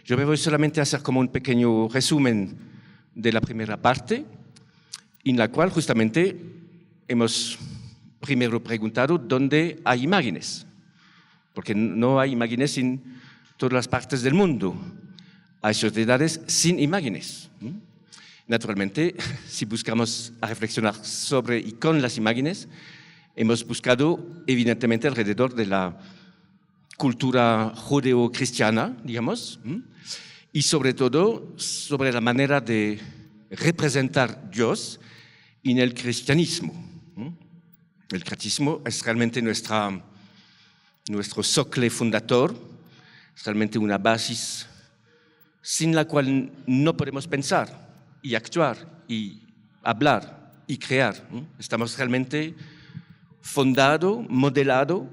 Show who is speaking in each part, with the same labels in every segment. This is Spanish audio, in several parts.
Speaker 1: Yo me voy solamente a hacer como un pequeño resumen de la primera parte, en la cual justamente hemos primero preguntado dónde hay imágenes, porque no hay imágenes en todas las partes del mundo. Hay sociedades sin imágenes. Naturalmente, si buscamos a reflexionar sobre y con las imágenes, hemos buscado evidentemente alrededor de la cultura judeo-cristiana, digamos, y sobre todo sobre la manera de representar Dios en el cristianismo. El cristianismo es realmente nuestro socle fundador, es realmente una base sin la cual no podemos pensar y actuar y hablar y crear. Estamos realmente fundados, modelados,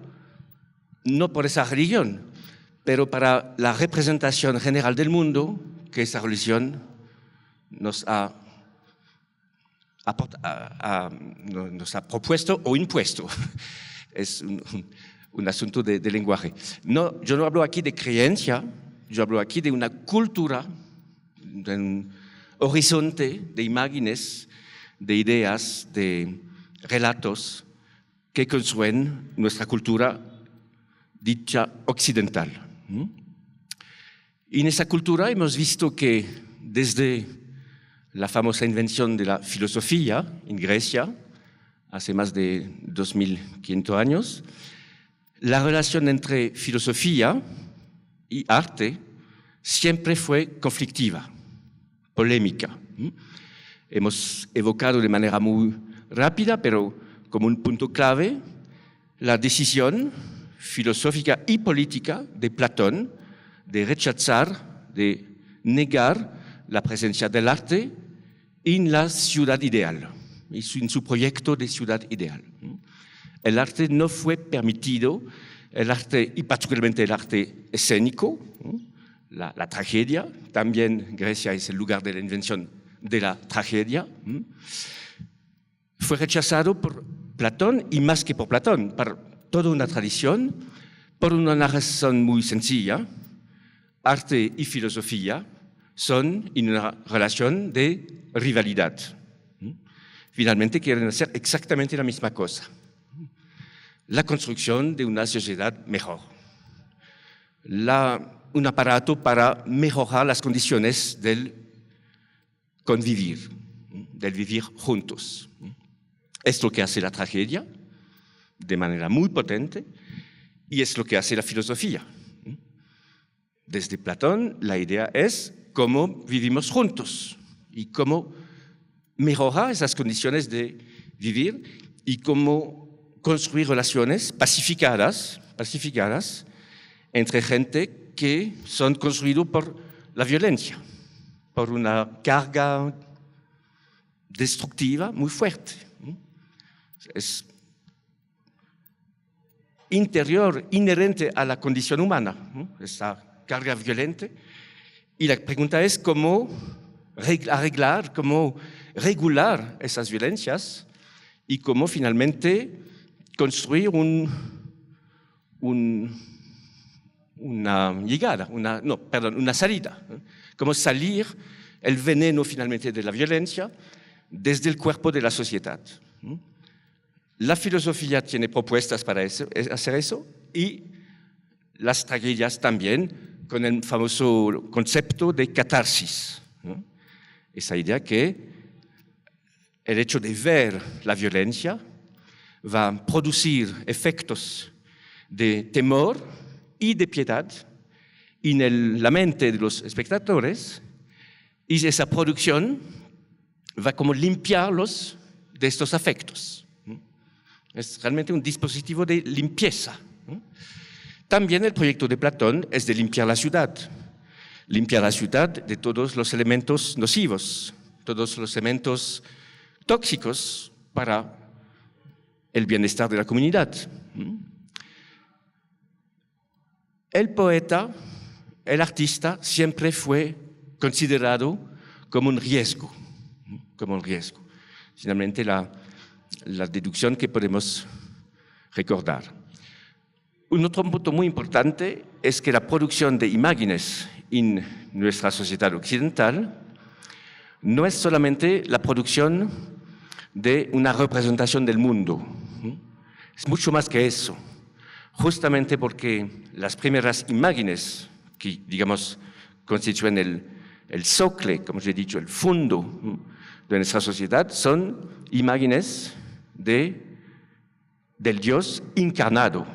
Speaker 1: no por esa religión, pero para la representación general del mundo que esa religión nos ha propuesto o impuesto. Es un asunto de lenguaje. No, yo no hablo aquí de creencia, yo hablo aquí de una cultura, de un horizonte de imágenes, de ideas, de relatos que construyen nuestra cultura dicha occidental. Y en esa cultura hemos visto que desde la famosa invención de la filosofía en Grecia, hace más de 2500 años, la relación entre filosofía y arte siempre fue conflictiva, polémica. Hemos evocado de manera muy rápida, pero como un punto clave, la decisión filosófica y política de Platón de rechazar, de negar la presencia del arte en la ciudad ideal, en su proyecto de ciudad ideal. El arte no fue permitido, el arte, y particularmente el arte escénico, la tragedia, también Grecia es el lugar de la invención de la tragedia, fue rechazado por Platón y más que por Platón, por toda una tradición, por una razón muy sencilla. Arte y filosofía son en una relación de rivalidad. Finalmente quieren hacer exactamente la misma cosa. La construcción de una sociedad mejor. Un aparato para mejorar las condiciones del convivir, del vivir juntos. Es lo que hace la tragedia, de manera muy potente, y es lo que hace la filosofía. Desde Platón, la idea es cómo vivimos juntos y cómo mejorar esas condiciones de vivir y cómo construir relaciones pacificadas entre gente que son construidas por la violencia, por una carga destructiva muy fuerte. Es interior, inherente a la condición humana, esa carga violenta. Y la pregunta es cómo arreglar, cómo regular esas violencias y cómo finalmente construir una llegada, una salida. Cómo salir el veneno finalmente de la violencia desde el cuerpo de la sociedad. La filosofía tiene propuestas para hacer eso y las tragedias también con el famoso concepto de catarsis. Esa idea que el hecho de ver la violencia va a producir efectos de temor y de piedad en la mente de los espectadores y esa producción va como limpiarlos de estos afectos. Es realmente un dispositivo de limpieza. También el proyecto de Platón es de limpiar la ciudad de todos los elementos nocivos, todos los elementos tóxicos para el bienestar de la comunidad. El poeta, el artista, siempre fue considerado como un riesgo. Finalmente, la deducción que podemos recordar. Un otro punto muy importante es que la producción de imágenes en nuestra sociedad occidental no es solamente la producción de una representación del mundo, es mucho más que eso, justamente porque las primeras imágenes que, digamos, constituyen el socle, como os he dicho, el fondo de nuestra sociedad, son imágenes del Dios encarnado.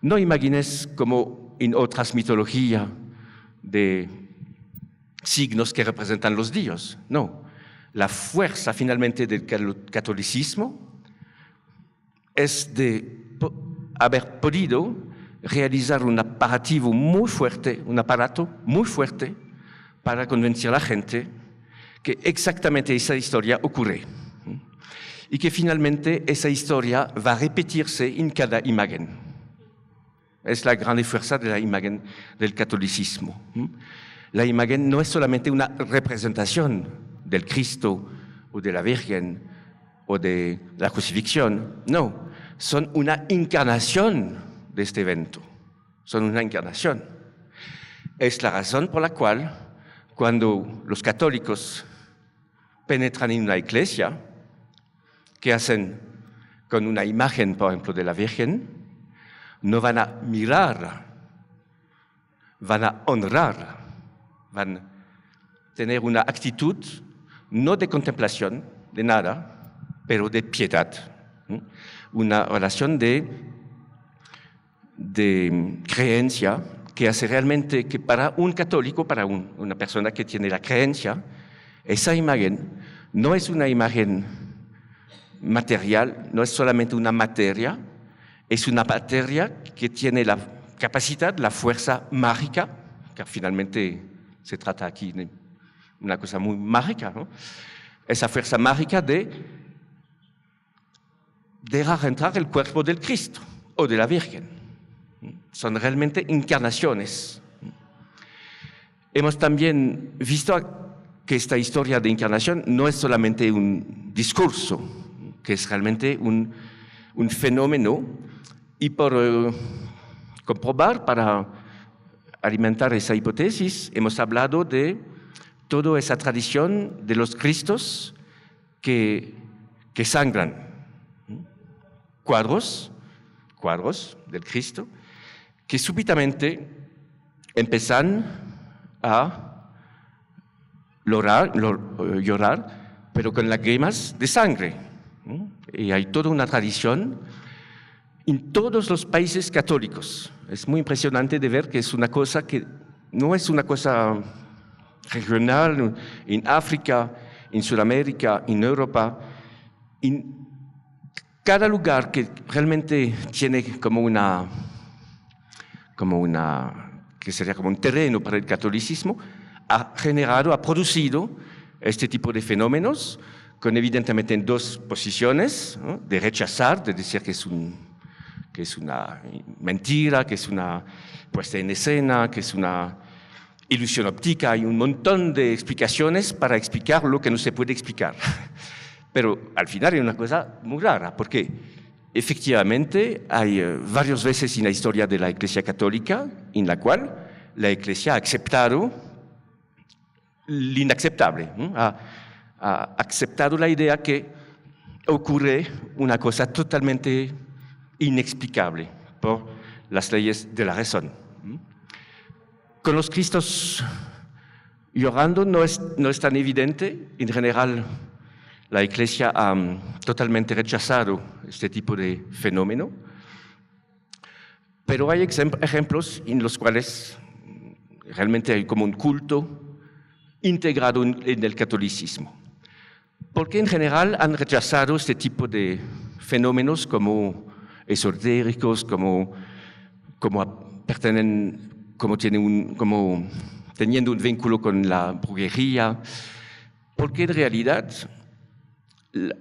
Speaker 1: No imágenes como en otras mitologías de signos que representan los dioses, no. La fuerza finalmente del catolicismo es de haber podido realizar un aparato muy fuerte para convencer a la gente que exactamente esa historia ocurre y que finalmente esa historia va a repetirse en cada imagen. Es la grande fuerza de la imagen del catolicismo. La imagen no es solamente una representación del Cristo o de la Virgen o de la crucifixión, no, son una encarnación de este evento, son una encarnación. Es la razón por la cual cuando los católicos penetran en una iglesia, ¿qué hacen con una imagen, por ejemplo, de la Virgen? No van a mirar, van a honrar, van a tener una actitud no de contemplación, de nada, pero de piedad, una relación de creencia que hace realmente que para un católico, para una persona que tiene la creencia, esa imagen no es una imagen material, no es solamente una materia, es una materia que tiene la capacidad, la fuerza mágica, que finalmente se trata aquí de una cosa muy mágica, ¿no? Esa fuerza mágica de dejar entrar el cuerpo del Cristo o de la Virgen. Son realmente encarnaciones. Hemos también visto que esta historia de encarnación no es solamente un discurso, que es realmente un fenómeno, y por comprobar, para alimentar esa hipótesis, hemos hablado de toda esa tradición de los Cristos que sangran, cuadros del Cristo, que súbitamente empiezan a llorar, pero con lágrimas de sangre. Y hay toda una tradición en todos los países católicos. Es muy impresionante de ver que es una cosa que no es una cosa regional, en África, en Sudamérica, en Europa, en cada lugar que realmente tiene que sería como un terreno para el catolicismo, ha producido este tipo de fenómenos, con evidentemente dos posiciones, ¿no? De rechazar, de decir que es una mentira, que es una puesta en escena, que es una ilusión óptica. Hay un montón de explicaciones para explicar lo que no se puede explicar. Pero al final hay una cosa muy rara, porque efectivamente hay varias veces en la historia de la Iglesia Católica en la cual la Iglesia ha aceptado lo inaceptable, ¿no? Ha aceptado la idea que ocurre una cosa totalmente inexplicable por las leyes de la razón. Con los Cristos llorando no es tan evidente. En general, la Iglesia ha totalmente rechazado este tipo de fenómeno, pero hay ejemplos en los cuales realmente hay como un culto integrado en el catolicismo, porque en general han rechazado este tipo de fenómenos como esotéricos, como teniendo un vínculo con la brujería, porque en realidad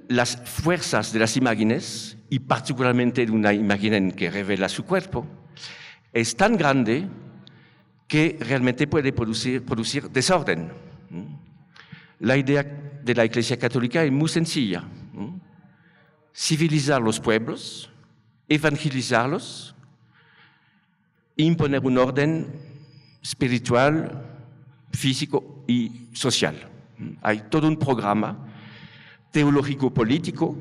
Speaker 1: las fuerzas de las imágenes, y particularmente de una imagen que revela su cuerpo, es tan grande que realmente puede producir desorden. La idea de la Iglesia Católica es muy sencilla: civilizar los pueblos, evangelizarlos, e imponer un orden espiritual, físico y social. Hay todo un programa teológico-político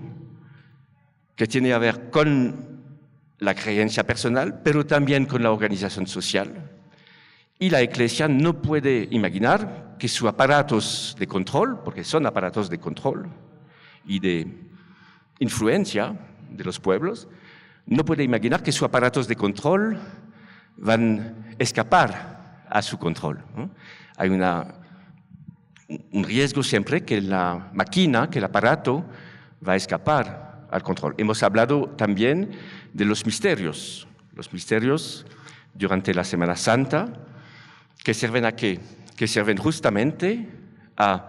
Speaker 1: que tiene que ver con la creencia personal, pero también con la organización social. Y la Iglesia no puede imaginar que sus aparatos de control, porque son aparatos de control y de influencia de los pueblos, no puede imaginar que sus aparatos de control van a escapar a su control, ¿no? Hay un riesgo siempre que la máquina, que el aparato va a escapar al control. Hemos hablado también de los misterios durante la Semana Santa, que sirven a qué? Que sirven justamente a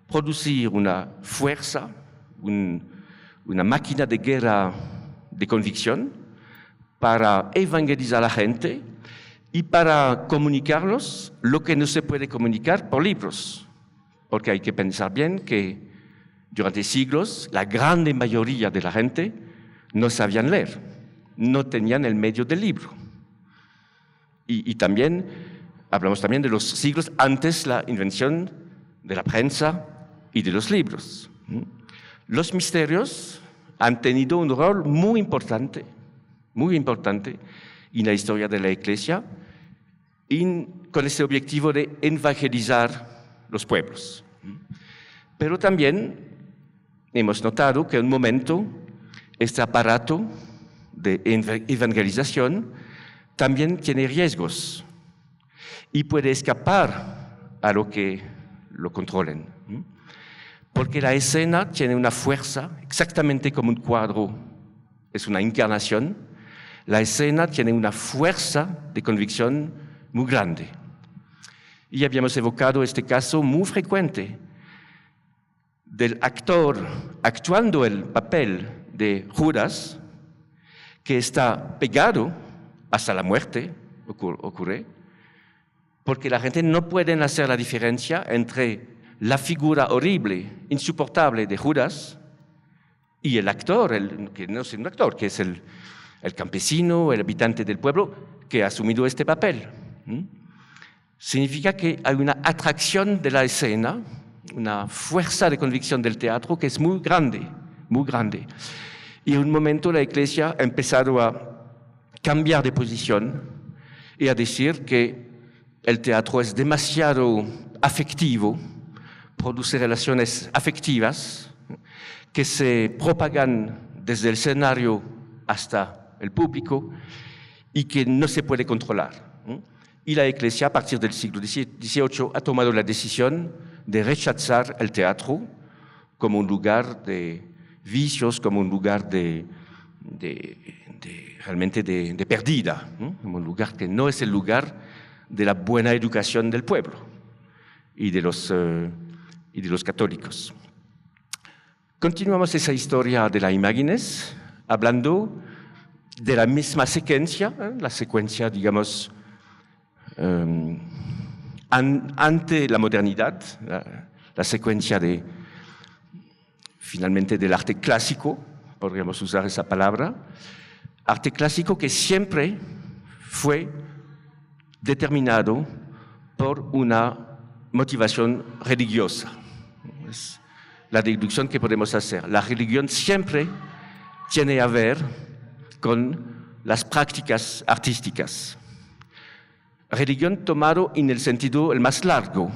Speaker 1: producir una fuerza, una máquina de guerra de convicción para evangelizar a la gente y para comunicarnos lo que no se puede comunicar por libros. Porque hay que pensar bien que durante siglos la gran mayoría de la gente no sabían leer, no tenían el medio del libro. Y también hablamos también de los siglos antes la invención de la prensa y de los libros. Los misterios han tenido un rol muy importante en la historia de la Iglesia con ese objetivo de evangelizar los pueblos. Pero también hemos notado que en un momento este aparato de evangelización también tiene riesgos y puede escapar a lo que lo controlen. Porque la escena tiene una fuerza, exactamente como un cuadro es una encarnación, la escena tiene una fuerza de convicción muy grande. Y habíamos evocado este caso muy frecuente del actor actuando el papel de Judas, que está pegado hasta la muerte, ocurre, porque la gente no puede hacer la diferencia entre la figura horrible, insoportable de Judas y el actor, que no es un actor, que es el campesino, el habitante del pueblo, que ha asumido este papel. Significa que hay una atracción de la escena, una fuerza de convicción del teatro que es muy grande, muy grande. Y en un momento la Iglesia ha empezado a cambiar de posición y a decir que el teatro es demasiado afectivo, produce relaciones afectivas que se propagan desde el escenario hasta el público y que no se puede controlar. Y la Iglesia, a partir del siglo XVIII, ha tomado la decisión de rechazar el teatro como un lugar de vicios, como un lugar realmente de pérdida, ¿no? Como un lugar que no es el lugar de la buena educación del pueblo y de los católicos. Continuamos esa historia de la Imagines, hablando de la misma secuencia, la secuencia, digamos, ante la modernidad, la secuencia finalmente del arte clásico, podríamos usar esa palabra, arte clásico que siempre fue determinado por una motivación religiosa. Es la deducción que podemos hacer. La religión siempre tiene que ver con las prácticas artísticas. Religión tomado en el sentido el más largo.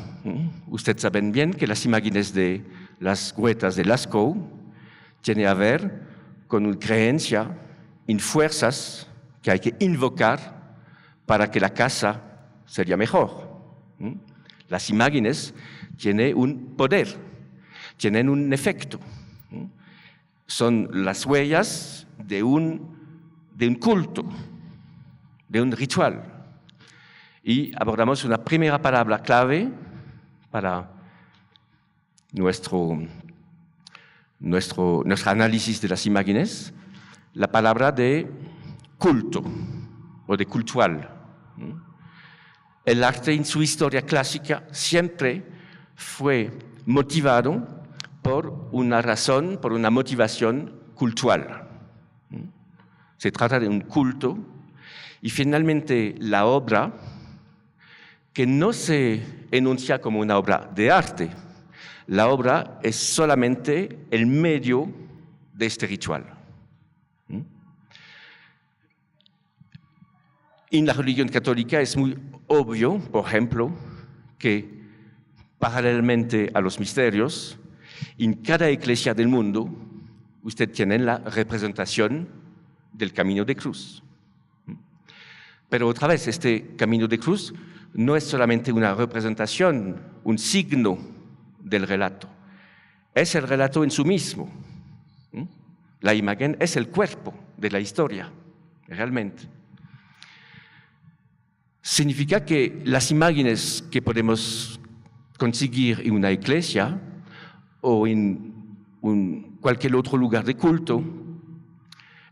Speaker 1: Ustedes saben bien que las imágenes de las grutas de Lascaux tienen que ver con una creencia en fuerzas que hay que invocar para que la casa sería mejor. Las imágenes tienen un poder, tienen un efecto. Son las huellas de un culto, de un ritual. Y abordamos una primera palabra clave para nuestro análisis de las imágenes, la palabra de culto o de cultual. El arte en su historia clásica siempre fue motivado por una razón, por una motivación cultural. Se trata de un culto y finalmente la obra que no se enuncia como una obra de arte. La obra es solamente el medio de este ritual. En la religión católica es muy obvio, por ejemplo, que paralelamente a los misterios, en cada iglesia del mundo, usted tiene la representación del camino de cruz. Pero otra vez, este camino de cruz no es solamente una representación, un signo del relato, es el relato en sí mismo. La imagen es el cuerpo de la historia, realmente. Significa que las imágenes que podemos conseguir en una iglesia o en cualquier otro lugar de culto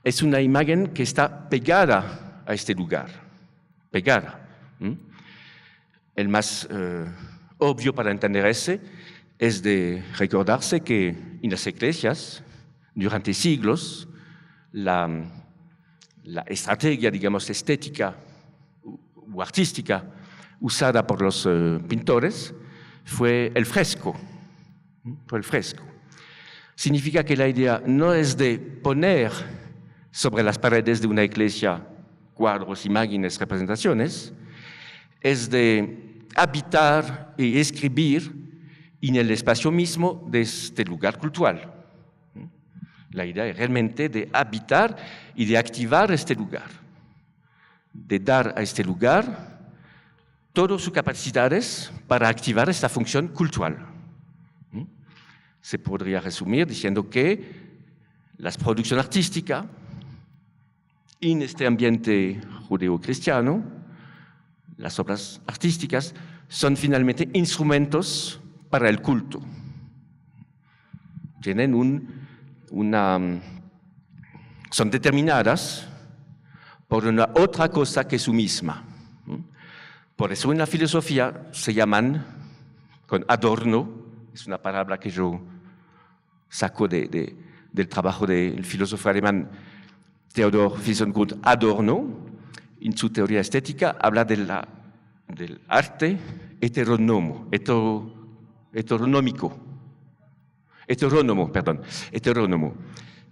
Speaker 1: es una imagen que está pegada a este lugar, pegada. El más obvio para entender ese es de recordarse que en las iglesias, durante siglos, la estrategia, digamos, estética o artística usada por los pintores fue el fresco. Significa que la idea no es de poner sobre las paredes de una iglesia cuadros, imágenes, representaciones, es de habitar y escribir en el espacio mismo de este lugar cultural. La idea es realmente de habitar y de activar este lugar, de dar a este lugar todas sus capacidades para activar esta función cultural. Se podría resumir diciendo que la producción artística en este ambiente judeo-cristiano, las obras artísticas son finalmente instrumentos para el culto. Tienen son determinadas por una otra cosa que su misma. Por eso en la filosofía se llaman, con Adorno, es una palabra que yo saco del trabajo del filósofo alemán Theodor Wiesengrund Adorno, en su teoría estética, habla del arte heterónomo.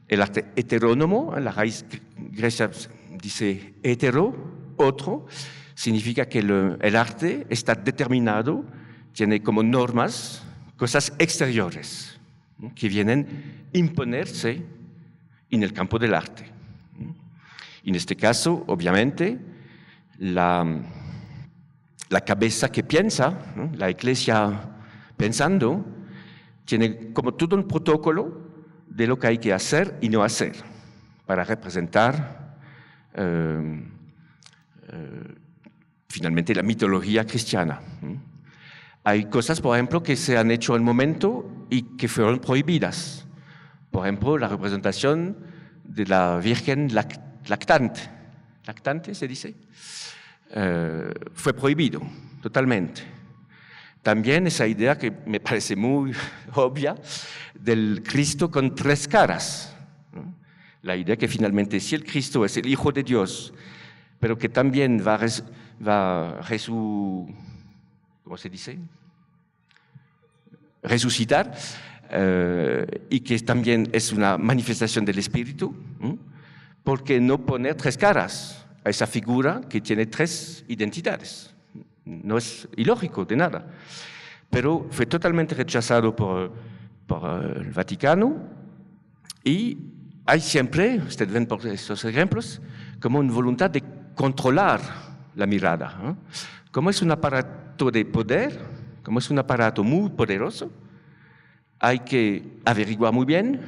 Speaker 1: El arte heterónomo, la raíz griega dice hetero, otro, significa que el arte está determinado, tiene como normas cosas exteriores, ¿no?, que vienen a imponerse en el campo del arte. En este caso, obviamente, la cabeza que piensa, ¿no?, la iglesia pensando, tiene como todo un protocolo de lo que hay que hacer y no hacer para representar finalmente la mitología cristiana. Hay cosas, por ejemplo, que se han hecho en el momento y que fueron prohibidas. Por ejemplo, la representación de la Virgen lactante. ¿Lactante se dice? Fue prohibido totalmente. También esa idea que me parece muy obvia del Cristo con tres caras, ¿no? La idea que finalmente si el Cristo es el Hijo de Dios, pero que también va ¿cómo se dice? Resucitar, y que también es una manifestación del Espíritu, ¿por qué no poner tres caras a esa figura que tiene tres identidades? No es ilógico de nada, pero fue totalmente rechazado por el Vaticano y hay siempre, ustedes ven por estos ejemplos, como una voluntad de controlar la mirada, ¿no? Como es un aparato de poder, como es un aparato muy poderoso, hay que averiguar muy bien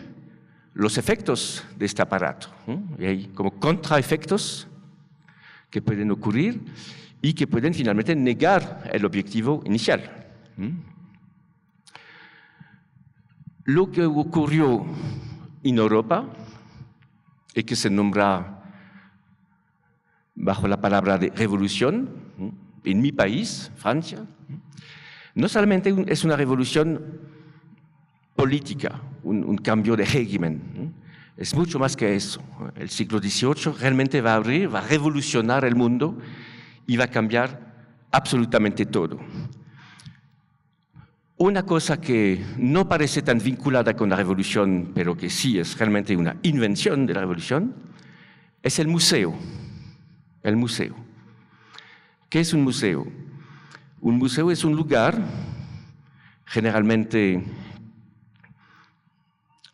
Speaker 1: los efectos de este aparato, ¿no? Y hay como contraefectos que pueden ocurrir y que pueden finalmente negar el objetivo inicial. Lo que ocurrió en Europa y que se nombra bajo la palabra de revolución, en mi país, Francia, no solamente es una revolución política, un cambio de régimen, es mucho más que eso. El siglo XVIII realmente va a revolucionar el mundo y va a cambiar absolutamente todo. Una cosa que no parece tan vinculada con la revolución, pero que sí es realmente una invención de la revolución, es el museo. El museo. ¿Qué es un museo? Un museo es un lugar, generalmente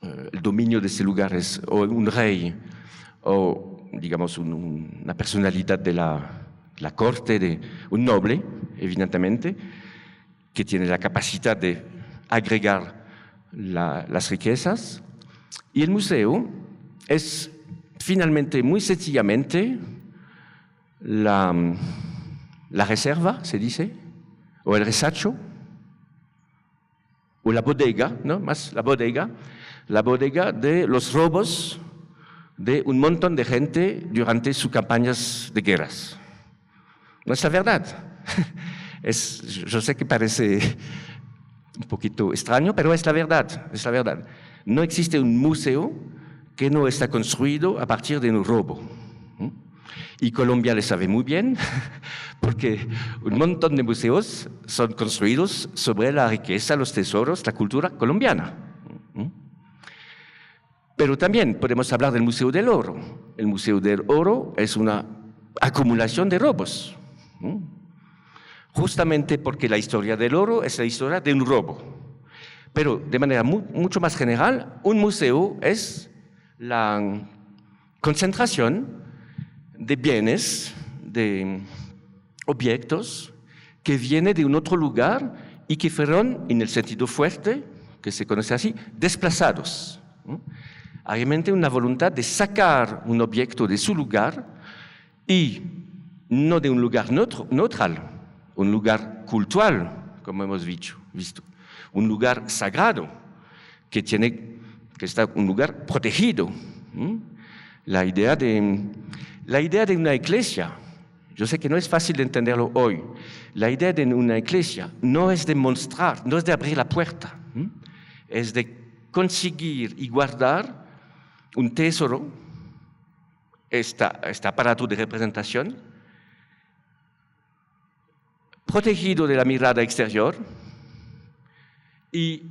Speaker 1: el dominio de ese lugar es o un rey o, digamos, una personalidad de la corte, de un noble, evidentemente, que tiene la capacidad de agregar las riquezas. Y el museo es finalmente, muy sencillamente, la reserva, se dice, o el resacho, o la bodega, ¿no? Más la bodega de los robos de un montón de gente durante sus campañas de guerras. No es la verdad. Yo sé que parece un poquito extraño, pero es la verdad, es la verdad. No existe un museo que no está construido a partir de un robo. Y Colombia le sabe muy bien, porque un montón de museos son construidos sobre la riqueza, los tesoros, la cultura colombiana. Pero también podemos hablar del Museo del Oro. El Museo del Oro es una acumulación de robos. Justamente porque la historia del oro es la historia de un robo. Pero de manera mucho más general, un museo es la concentración de bienes, de objetos que vienen de un otro lugar y que fueron, en el sentido fuerte, que se conoce así, desplazados. Hay realmente una voluntad de sacar un objeto de su lugar y no de un lugar neutral, un lugar cultural, como hemos visto, un lugar sagrado, que está un lugar protegido. La idea de una iglesia, yo sé que no es fácil de entenderlo hoy, la idea de una iglesia no es de mostrar, no es de abrir la puerta, es de conseguir y guardar un tesoro, este aparato de representación, protegido de la mirada exterior y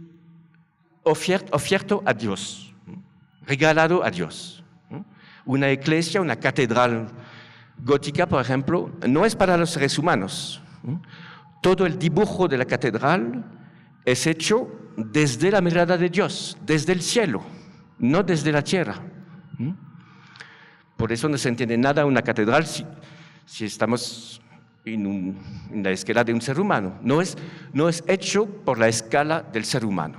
Speaker 1: oferto a Dios, regalado a Dios. Una iglesia, una catedral gótica, por ejemplo, no es para los seres humanos. Todo el dibujo de la catedral es hecho desde la mirada de Dios, desde el cielo, no desde la tierra. Por eso no se entiende nada una catedral si estamos en la escala de un ser humano. No es hecho por la escala del ser humano.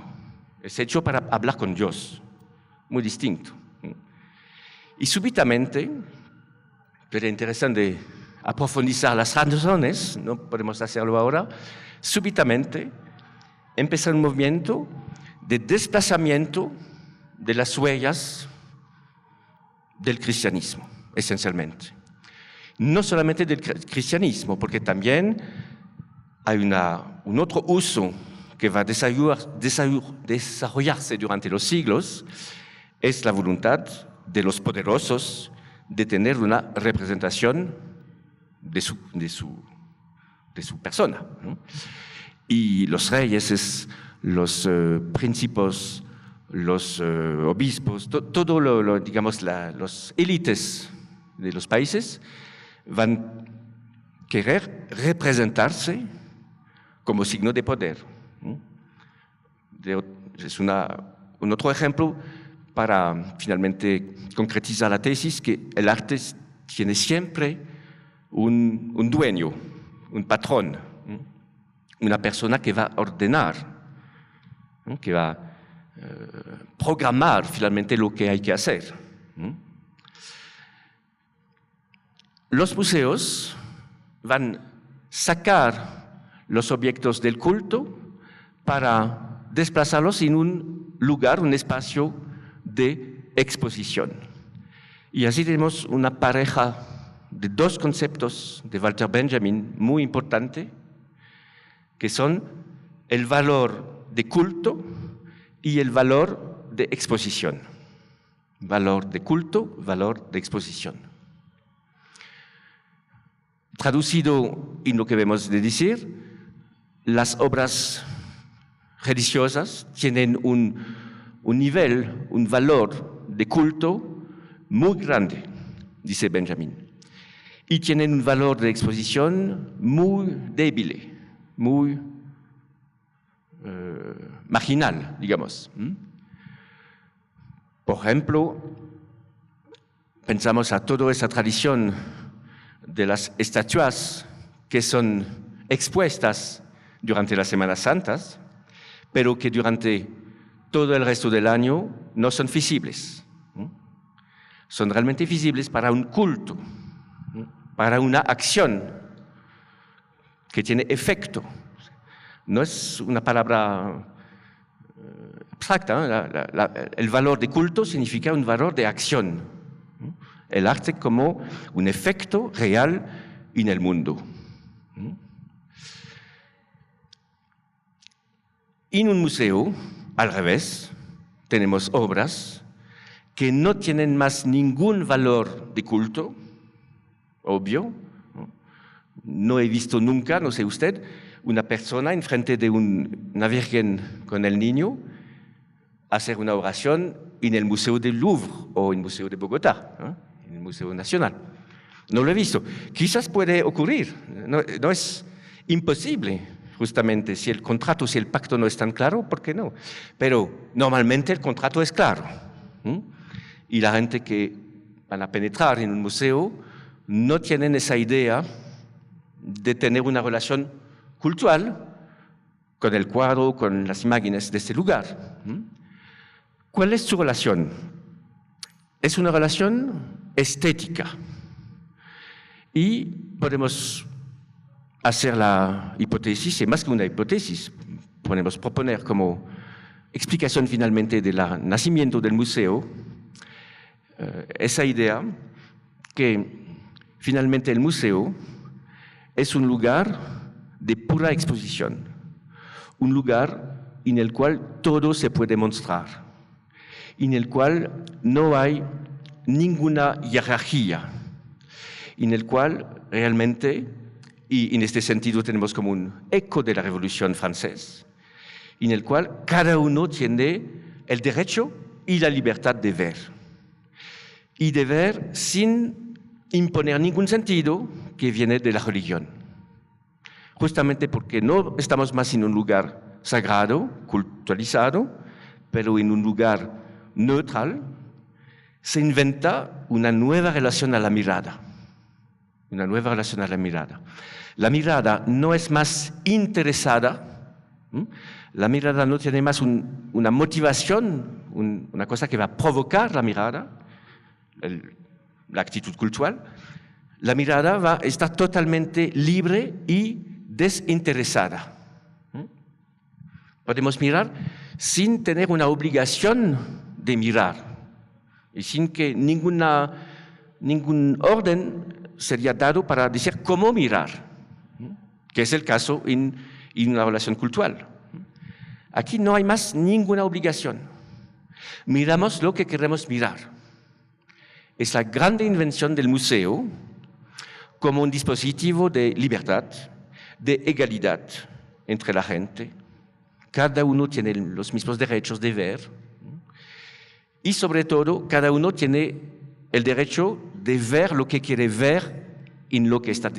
Speaker 1: Es hecho para hablar con Dios. Muy distinto. Y súbitamente, sería interesante aprofundizar las razones, no podemos hacerlo ahora, súbitamente empieza un movimiento de desplazamiento de las huellas del cristianismo, esencialmente. No solamente del cristianismo, porque también hay un otro uso que va a desarrollarse durante los siglos, es la voluntad de los poderosos de tener una representación de su persona, ¿no? Y los reyes, los príncipes, los obispos, digamos, los élites de los países van a querer representarse como signo de poder. Es un otro ejemplo para finalmente concretizar la tesis que el arte tiene siempre un dueño, un patrón, una persona que va a ordenar, que va a programar finalmente lo que hay que hacer. Los museos van a sacar los objetos del culto para desplazarlos en un lugar, un espacio de exposición. Y así tenemos una pareja de dos conceptos de Walter Benjamin muy importante, que son el valor de culto y el valor de exposición. Valor de culto, valor de exposición. Traducido en lo que debemos de decir, las obras religiosas tienen un nivel, un valor de culto muy grande, dice Benjamin, y tienen un valor de exposición muy débil, muy marginal, digamos. Por ejemplo, pensamos a toda esa tradición de las estatuas que son expuestas durante las Semanas Santas, pero que durante todo el resto del año no son visibles. Son realmente visibles para un culto, para una acción que tiene efecto. No es una palabra abstracta, el valor de culto significa un valor de acción. El arte como un efecto real en el mundo. En un museo, al revés, tenemos obras que no tienen más ningún valor de culto, obvio. No he visto nunca, no sé usted, una persona enfrente de una virgen con el niño hacer una oración en el Museo del Louvre o en el Museo de Bogotá, en el Museo Nacional. No lo he visto. Quizás puede ocurrir, no es imposible. Justamente, si el contrato, si el pacto no es tan claro, ¿por qué no? Pero normalmente el contrato es claro. Y la gente que van a penetrar en un museo no tienen esa idea de tener una relación cultural con el cuadro, con las imágenes de este lugar. ¿Cuál es su relación? Es una relación estética. Y podemos hacer la hipótesis, y más que una hipótesis, podemos proponer como explicación finalmente del nacimiento del museo, esa idea que finalmente el museo es un lugar de pura exposición, un lugar en el cual todo se puede mostrar, en el cual no hay ninguna jerarquía, en el cual realmente, y en este sentido tenemos como un eco de la Revolución Francesa, en el cual cada uno tiene el derecho y la libertad de ver. Y de ver sin imponer ningún sentido que viene de la religión. Justamente porque no estamos más en un lugar sagrado, cultualizado, pero en un lugar neutral, se inventa una nueva relación a la mirada. Una nueva relación a la mirada. La mirada no es más interesada, la mirada no tiene más una motivación, una cosa que va a provocar la mirada, la actitud cultural. La mirada está totalmente libre y desinteresada. Podemos mirar sin tener una obligación de mirar y sin que ningún orden sería dado para decir cómo mirar, que es el caso en una relación cultural. Aquí no hay más ninguna obligación. Miramos lo que queremos mirar. Es la grande invención del museo como un dispositivo de libertad, de egalidad entre la gente. Cada uno tiene los mismos derechos de ver y sobre todo cada uno tiene el derecho de ver lo que quiere ver en lo que está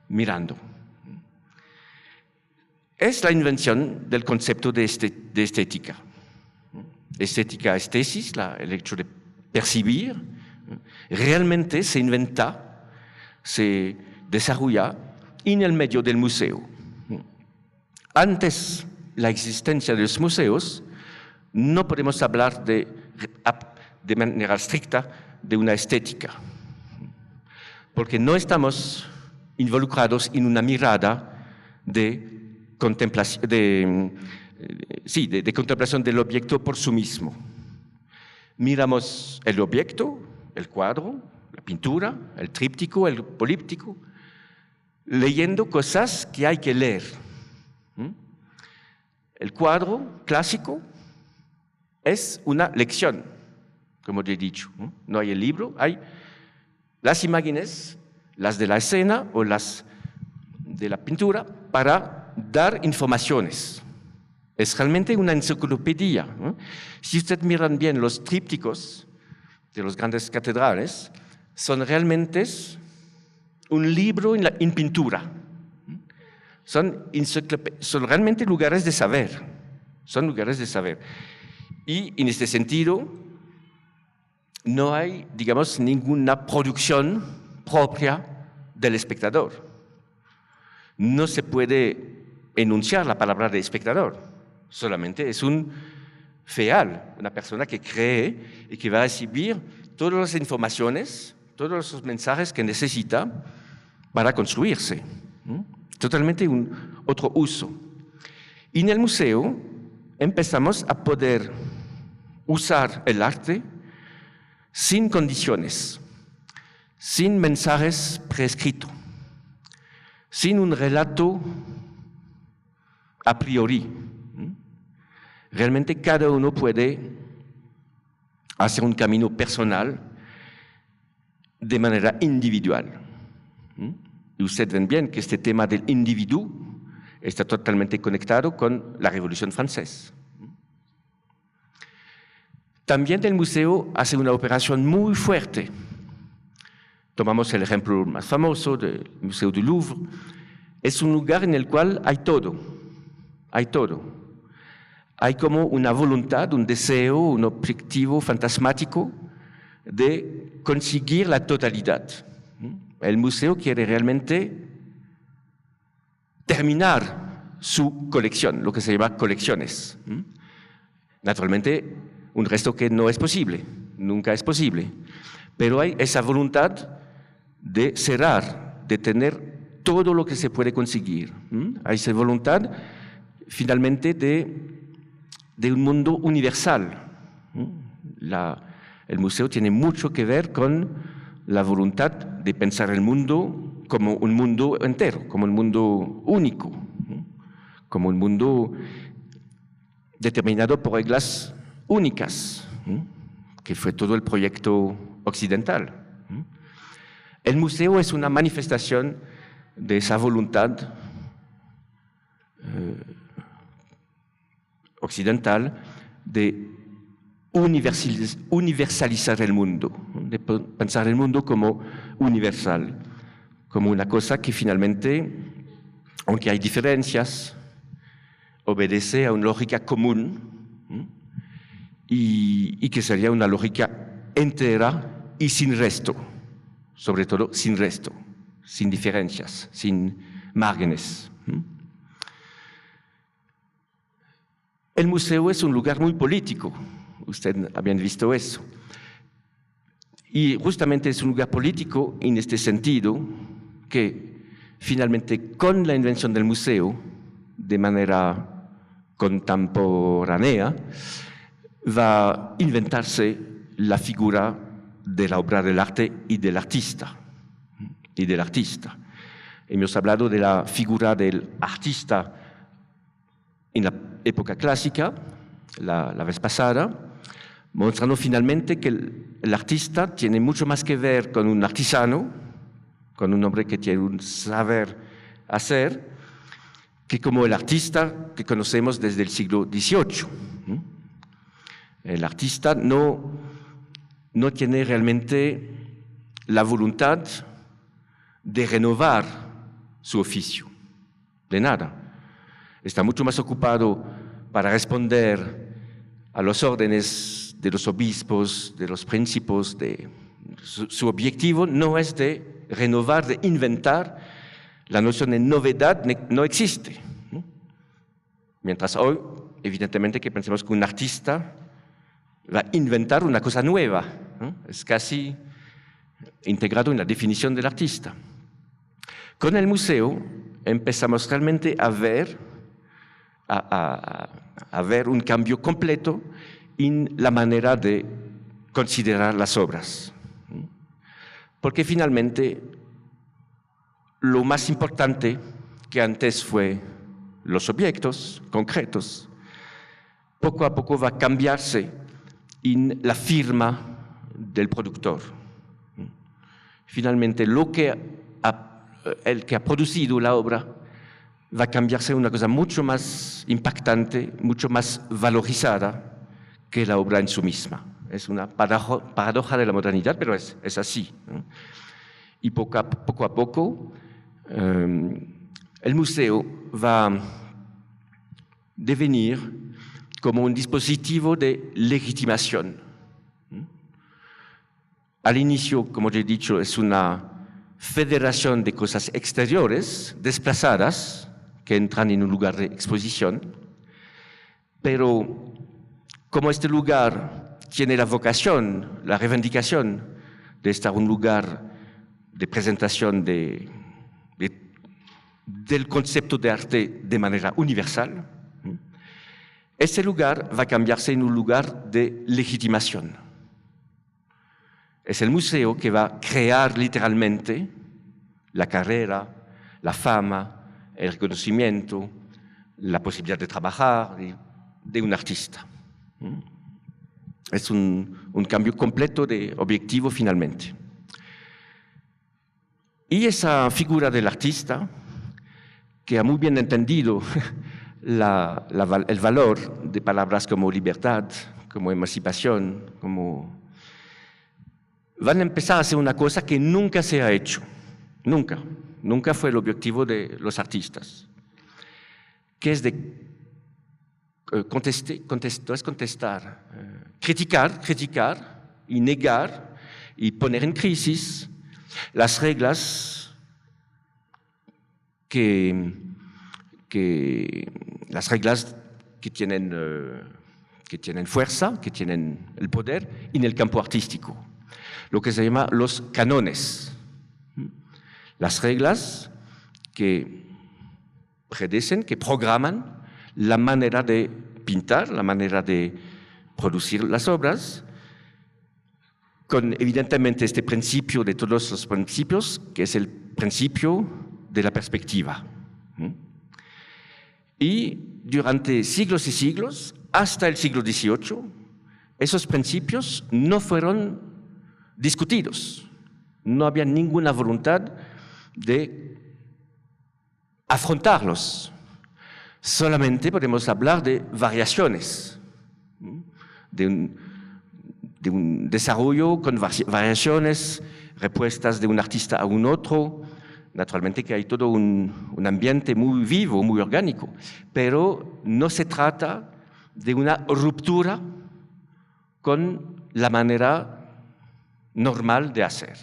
Speaker 1: mirando. Es la invención del concepto de estética. Estética es tesis, el hecho de percibir. Realmente se inventa, se desarrolla en el medio del museo. Antes la existencia de los museos, no podemos hablar de manera estricta de una estética, porque no estamos involucrados en una mirada de contemplación, de contemplación del objeto por sí mismo. Miramos el objeto, el cuadro, la pintura, el tríptico, el políptico, leyendo cosas que hay que leer. El cuadro clásico es una lección, como te he dicho. No hay el libro, hay las imágenes, las de la escena o las de la pintura, para dar informaciones. Es realmente una enciclopedia, ¿no? Si ustedes miran bien los trípticos de las grandes catedrales, son realmente un libro en pintura. Son realmente lugares de saber. Son lugares de saber. Y en este sentido, no hay, digamos, ninguna producción propia del espectador. No se puede enunciar la palabra de espectador. Solamente es un feal, una persona que cree y que va a recibir todas las informaciones, todos los mensajes que necesita para construirse. Totalmente un otro uso. Y en el museo empezamos a poder usar el arte sin condiciones, sin mensajes prescritos, sin un relato a priori. Realmente cada uno puede hacer un camino personal de manera individual. Y ustedes ven bien que este tema del individuo está totalmente conectado con la Revolución Francesa. También el museo hace una operación muy fuerte. Tomamos el ejemplo más famoso del Museo du Louvre. Es un lugar en el cual hay todo. Hay todo. Hay como una voluntad, un deseo, un objetivo fantasmático de conseguir la totalidad. El museo quiere realmente terminar su colección, lo que se llama colecciones. Naturalmente, un resto que no es posible, nunca es posible. Pero hay esa voluntad de cerrar, de tener todo lo que se puede conseguir. Hay esa voluntad, finalmente, de un mundo universal. El museo tiene mucho que ver con la voluntad de pensar el mundo como un mundo entero, como un mundo único, como un mundo determinado por reglas únicas, que fue todo el proyecto occidental. El museo es una manifestación de esa voluntad occidental de universalizar el mundo, de pensar el mundo como universal, como una cosa que finalmente, aunque hay diferencias, obedece a una lógica común y que sería una lógica entera y sin resto, sobre todo sin resto, sin diferencias, sin márgenes. El museo es un lugar muy político, ustedes habían visto eso. Y justamente es un lugar político en este sentido que finalmente con la invención del museo, de manera contemporánea, va a inventarse la figura de la obra del arte y del artista. Hemos hablado de la figura del artista en la época clásica, la vez pasada, mostrando finalmente que el artista tiene mucho más que ver con un artesano, con un hombre que tiene un saber hacer, que como el artista que conocemos desde el siglo XVIII. El artista no tiene realmente la voluntad de renovar su oficio, de nada. Está mucho más ocupado para responder a los órdenes de los obispos, de los príncipes. Su objetivo no es de renovar, de inventar. La noción de novedad no existe. Mientras hoy, evidentemente, que pensemos que un artista va a inventar una cosa nueva. Es casi integrado en la definición del artista. Con el museo empezamos realmente a ver un cambio completo en la manera de considerar las obras. Porque finalmente lo más importante que antes fue los objetos concretos, poco a poco va a cambiarse en la firma del productor. Finalmente lo que el que ha producido la obra va a cambiarse en una cosa mucho más impactante, mucho más valorizada que la obra en sí misma. Es una paradoja de la modernidad, pero es así, ¿no? Y poco a poco el museo va a devenir como un dispositivo de legitimación. Al inicio, como ya he dicho, es una federación de cosas exteriores desplazadas que entran en un lugar de exposición, pero como este lugar tiene la vocación, la reivindicación de estar un lugar de presentación del concepto de arte de manera universal, ese lugar va a cambiarse en un lugar de legitimación. Es el museo que va a crear literalmente la carrera, la fama, el reconocimiento, la posibilidad de trabajar de un artista. Es un cambio completo de objetivo finalmente. Y esa figura del artista, que ha muy bien entendido el valor de palabras como libertad, como emancipación, van a empezar a hacer una cosa que nunca se ha hecho, nunca fue el objetivo de los artistas, que es de contestar, criticar y negar y poner en crisis las reglas que tienen fuerza, que tienen el poder en el campo artístico, lo que se llama los cánones, las reglas que predicen, que programan la manera de pintar, la manera de producir las obras, con evidentemente este principio de todos los principios, que es el principio de la perspectiva. Y durante siglos y siglos, hasta el siglo XVIII, esos principios no fueron discutidos. No había ninguna voluntad de afrontarlos. Solamente podemos hablar de variaciones, de un desarrollo con variaciones, respuestas de un artista a un otro. Naturalmente que hay todo un ambiente muy vivo, muy orgánico, pero no se trata de una ruptura con la manera normal de hacer,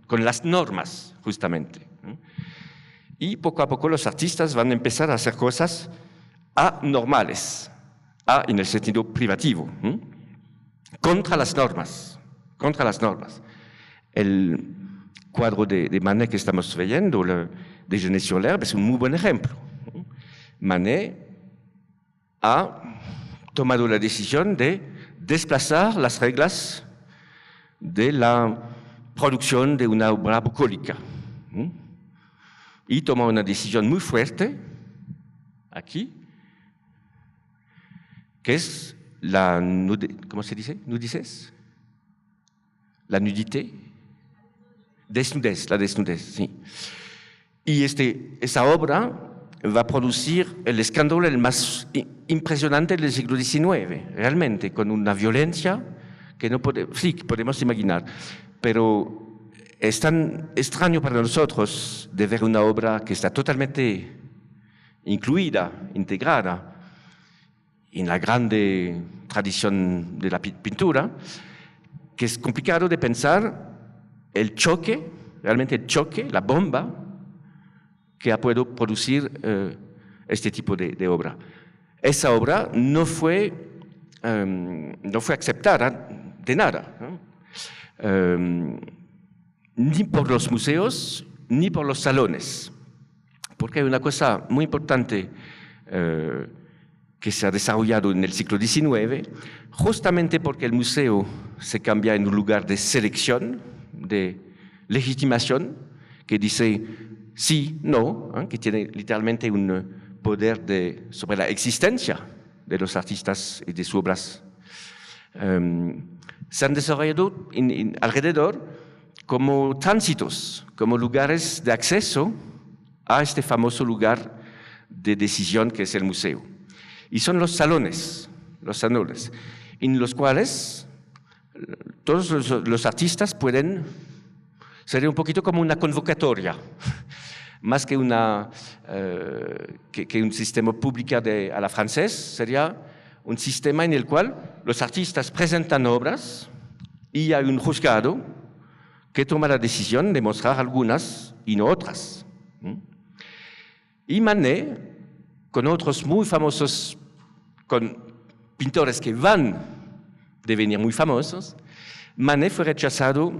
Speaker 1: con las normas, justamente. Y poco a poco los artistas van a empezar a hacer cosas anormales, en el sentido privativo, contra las normas. El cuadro de Manet que estamos viendo, de Genet sur l'herbe, es un muy buen ejemplo. Manet ha tomado la decisión de desplazar las reglas de la producción de una obra bucólica. Y tomó una decisión muy fuerte, aquí, que es ¿cómo se dice? ¿Nudices? La nudité. La desnudez, sí. Y esa obra va a producir el escándalo el más impresionante del siglo XIX, realmente, con una violencia que podemos imaginar. Pero es tan extraño para nosotros de ver una obra que está totalmente incluida, integrada en la grande tradición de la pintura, que es complicado de pensar realmente el choque, la bomba que ha podido producir este tipo de obra. Esa obra no fue aceptada de nada, ¿no? Ni por los museos, ni por los salones, porque hay una cosa muy importante que se ha desarrollado en el siglo XIX, justamente porque el museo se cambia en un lugar de selección, de legitimación, que dice sí, no, que tiene literalmente un poder sobre la existencia de los artistas y de sus obras. Se han desarrollado alrededor como tránsitos, como lugares de acceso a este famoso lugar de decisión que es el museo. Y son los salones, en los cuales todos los artistas pueden, sería un poquito como una convocatoria, más que, que un sistema público a la francés, sería un sistema en el cual los artistas presentan obras y hay un juzgado que toma la decisión de mostrar algunas y no otras. Y Manet, con otros muy famosos, con pintores que van a devenir muy famosos, Manet fue rechazado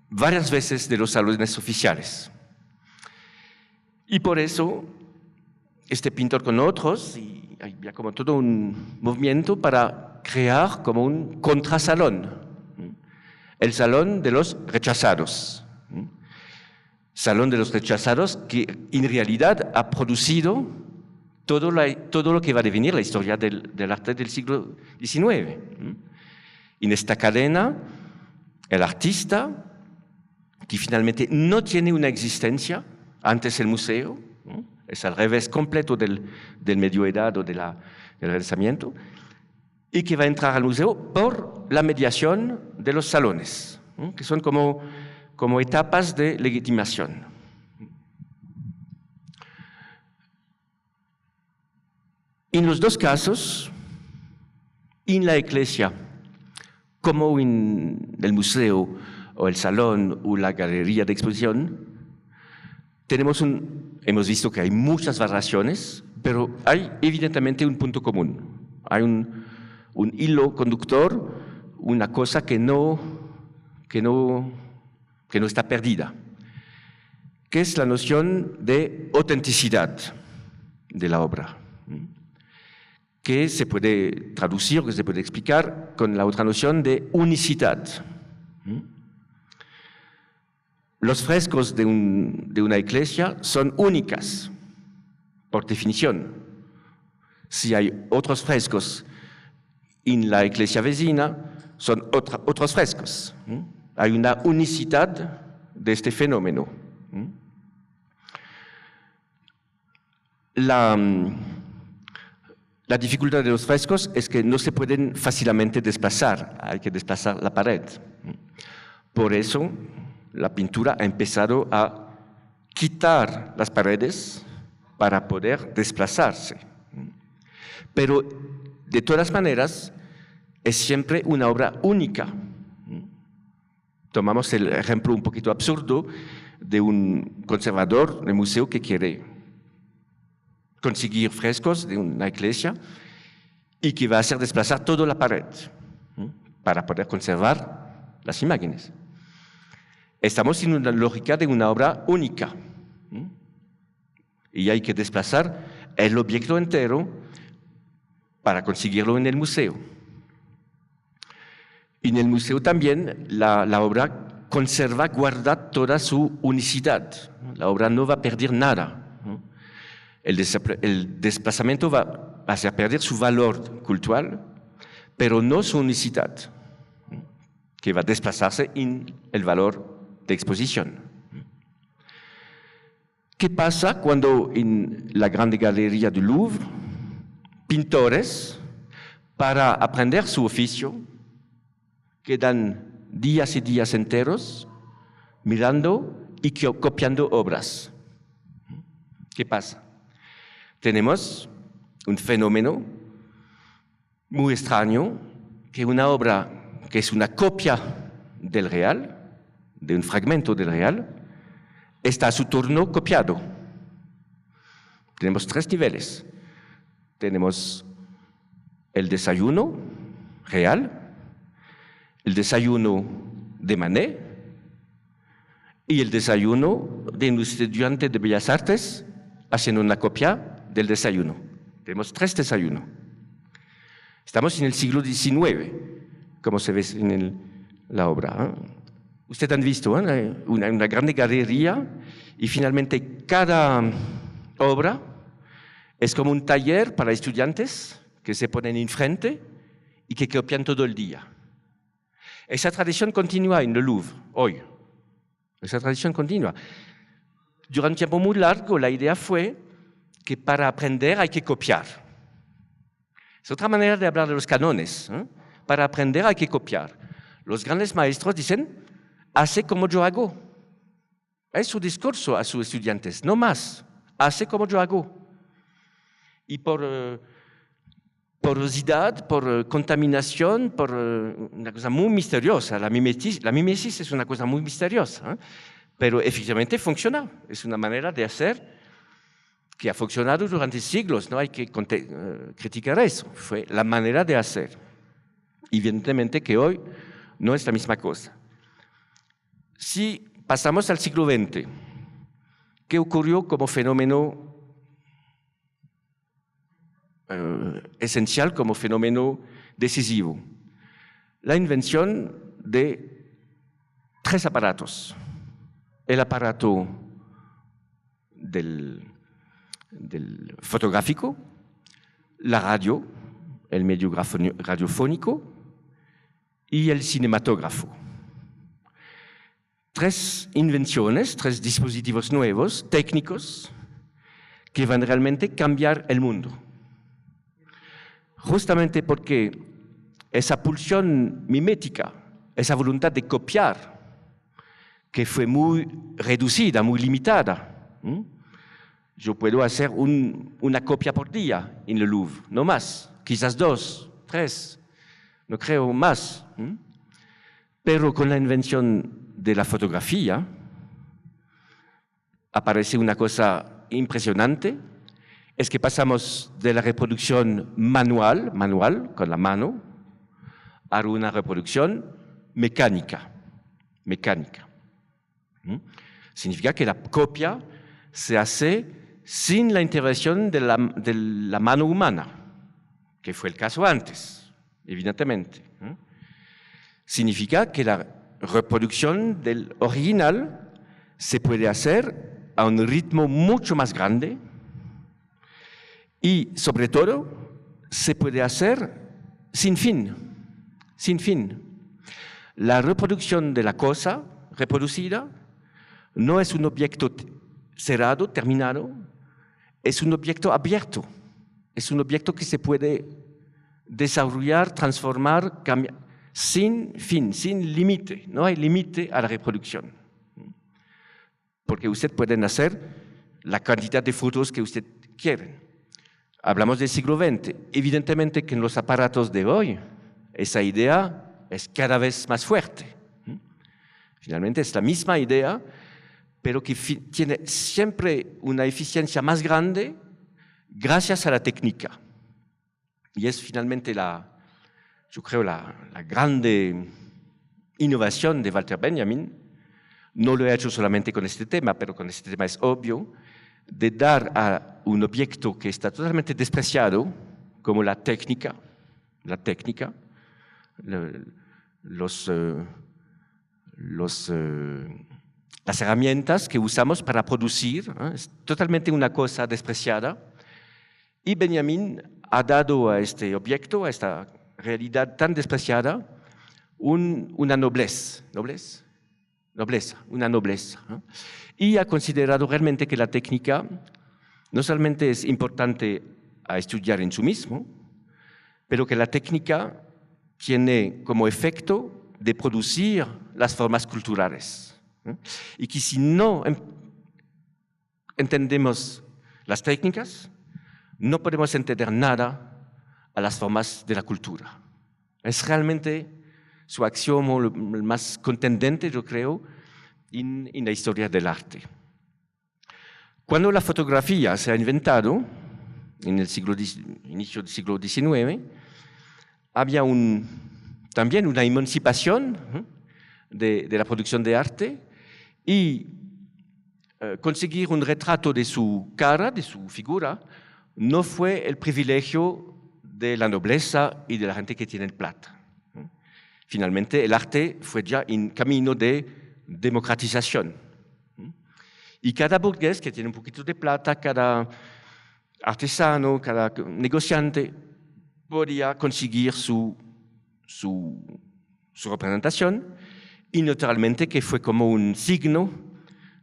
Speaker 1: varias veces de los salones oficiales. Y por eso, este pintor con otros, y había como todo un movimiento para crear como un contrasalón, el Salón de los Rechazados. Salón de los Rechazados que en realidad ha producido todo lo que va a devenir la historia del arte del siglo XIX. En esta cadena, el artista, que finalmente no tiene una existencia antes del museo, es al revés completo del medioedad o del Renacimiento, y que va a entrar al museo por la mediación de los salones, que son como etapas de legitimación. En los dos casos, en la iglesia, como en el museo o el salón o la galería de exposición, hemos visto que hay muchas variaciones, pero hay evidentemente un punto común. Hay un hilo conductor, una cosa que no está perdida, que es la noción de autenticidad de la obra, que se puede traducir, que se puede explicar con la otra noción de unicidad. Los frescos de una iglesia son únicas, por definición. Si hay otros frescos en la iglesia vecina, son otros frescos. Hay una unicidad de este fenómeno. La dificultad de los frescos es que no se pueden fácilmente desplazar, hay que desplazar la pared. Por eso, la pintura ha empezado a quitar las paredes para poder desplazarse. Pero, de todas maneras, es siempre una obra única. Tomamos el ejemplo un poquito absurdo de un conservador de museo que quiere conseguir frescos de una iglesia y que va a hacer desplazar toda la pared para poder conservar las imágenes. Estamos en una lógica de una obra única y hay que desplazar el objeto entero para conseguirlo en el museo. En el museo también la obra guarda toda su unicidad. La obra no va a perder nada. El desplazamiento va a hacer perder su valor cultural, pero no su unicidad, que va a desplazarse en el valor de exposición. ¿Qué pasa cuando en la Grande Galería del Louvre, pintores, para aprender su oficio, quedan días y días enteros mirando y copiando obras? ¿Qué pasa? Tenemos un fenómeno muy extraño, que una obra que es una copia del real, de un fragmento del real, está a su turno copiado. Tenemos tres niveles. Tenemos el desayuno real, el desayuno de Manet y el desayuno de un estudiante de Bellas Artes haciendo una copia del desayuno. Tenemos tres desayunos. Estamos en el siglo XIX, como se ve en la obra. Ustedes han visto una grande galería y finalmente cada obra es como un taller para estudiantes que se ponen enfrente y que copian todo el día. Esa tradición continúa en el Louvre hoy. esa tradición continua. Durante un tiempo muy largo, la idea fue que para aprender hay que copiar. Es otra manera de hablar de los cánones. Para aprender hay que copiar. Los grandes maestros dicen, hace como yo hago. Es su discurso a sus estudiantes, no más. Hace como yo hago. Y por porosidad, por contaminación, por una cosa muy misteriosa. La mimesis es una cosa muy misteriosa, pero efectivamente funciona. Es una manera de hacer que ha funcionado durante siglos. No hay que criticar eso. Fue la manera de hacer. Evidentemente que hoy no es la misma cosa. Si pasamos al siglo XX, ¿qué ocurrió como fenómeno esencial, como fenómeno decisivo? La invención de 3 aparatos. El aparato del fotográfico, la radio, el medio radiofónico y el cinematógrafo. 3 invenciones, 3 dispositivos nuevos, técnicos, que van realmente a cambiar el mundo. Justamente porque esa pulsión mimética, esa voluntad de copiar, que fue muy reducida, muy limitada. Yo puedo hacer una copia por día en el Louvre, no más, quizás 2, 3, no creo más. Pero con la invención de la fotografía aparece una cosa impresionante, es que pasamos de la reproducción manual, con la mano, a una reproducción mecánica. Significa que la copia se hace sin la intervención de la mano humana, que fue el caso antes, evidentemente. Significa que la reproducción del original se puede hacer a un ritmo mucho más grande y, sobre todo, se puede hacer sin fin. La reproducción de la cosa reproducida no es un objeto cerrado, terminado, es un objeto abierto, es un objeto que se puede desarrollar, transformar, cambiar, sin fin, sin límite. No hay límite a la reproducción. Porque usted puede hacer la cantidad de fotos que usted quiere. Hablamos del siglo XX. Evidentemente que en los aparatos de hoy esa idea es cada vez más fuerte. Finalmente es la misma idea, pero que tiene siempre una eficiencia más grande gracias a la técnica. Y es finalmente yo creo, la grande innovación de Walter Benjamin. No lo he hecho solamente con este tema, pero con este tema es obvio, de dar a un objeto que está totalmente despreciado, como la técnica, las herramientas que usamos para producir, es totalmente una cosa despreciada. Y Benjamin ha dado a este objeto, a esta realidad tan despreciada, una nobleza. Y ha considerado realmente que la técnica no solamente es importante a estudiar en sí mismo, pero que la técnica tiene como efecto de producir las formas culturales. Y que si no entendemos las técnicas, no podemos entender nada a las formas de la cultura. Es realmente su axioma el más contundente, yo creo, en la historia del arte. Cuando la fotografía se ha inventado, en el inicio del siglo XIX, había también una emancipación de la producción de arte y conseguir un retrato de su cara, de su figura, no fue el privilegio de la nobleza y de la gente que tiene plata. Finalmente, el arte fue ya en camino de democratización. Y cada burgués que tiene un poquito de plata, cada artesano, cada negociante, podía conseguir su representación y naturalmente que fue como un signo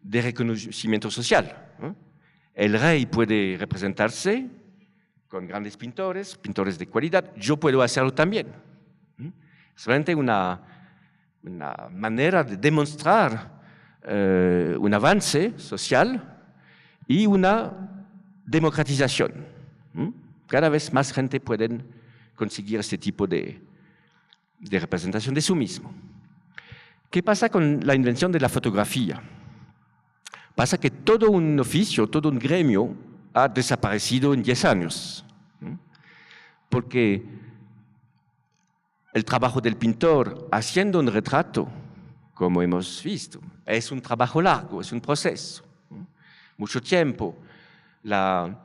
Speaker 1: de reconocimiento social, ¿no? El rey puede representarse con grandes pintores, pintores de cualidad, yo puedo hacerlo también. Es realmente una manera de demostrar un avance social y una democratización. Cada vez más gente puede conseguir este tipo de representación de sí mismo. ¿Qué pasa con la invención de la fotografía? Pasa que todo un oficio, todo un gremio ha desaparecido en 10 años. Porque el trabajo del pintor haciendo un retrato, como hemos visto, es un trabajo largo, es un proceso. Mucho tiempo. La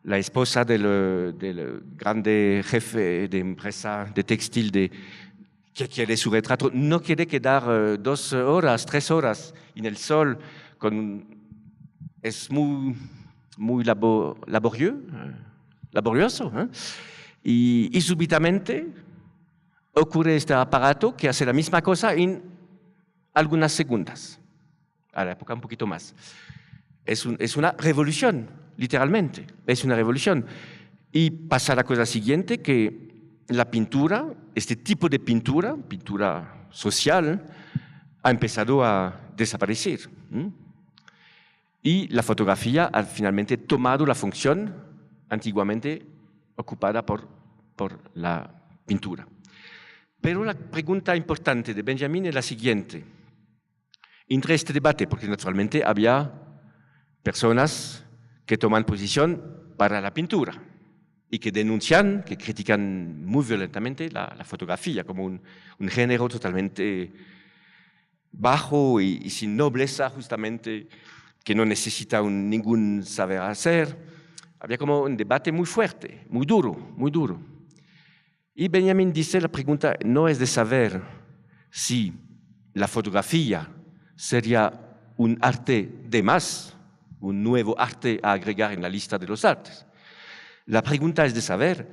Speaker 1: esposa del grande jefe de empresa de textil que quiere su retrato no quiere quedar 2 horas, 3 horas en el sol. Es muy laborioso. Y súbitamente ocurre este aparato que hace la misma cosa en algunas segundos. A la época un poquito más. Es una revolución, literalmente. Es una revolución. Y pasa la cosa siguiente, que la pintura, este tipo de pintura, pintura social, ha empezado a desaparecer. Y la fotografía ha finalmente tomado la función antiguamente ocupada por la pintura. Pero la pregunta importante de Benjamin es la siguiente. Entre este debate, porque naturalmente había personas que toman posición para la pintura y que denuncian, que critican muy violentamente la fotografía como un género totalmente bajo y sin nobleza, justamente, que no necesita ningún saber hacer. Había como un debate muy fuerte, muy duro, muy duro. Y Benjamin dice, la pregunta no es de saber si la fotografía sería un arte de más, un nuevo arte a agregar en la lista de los artes. La pregunta es de saber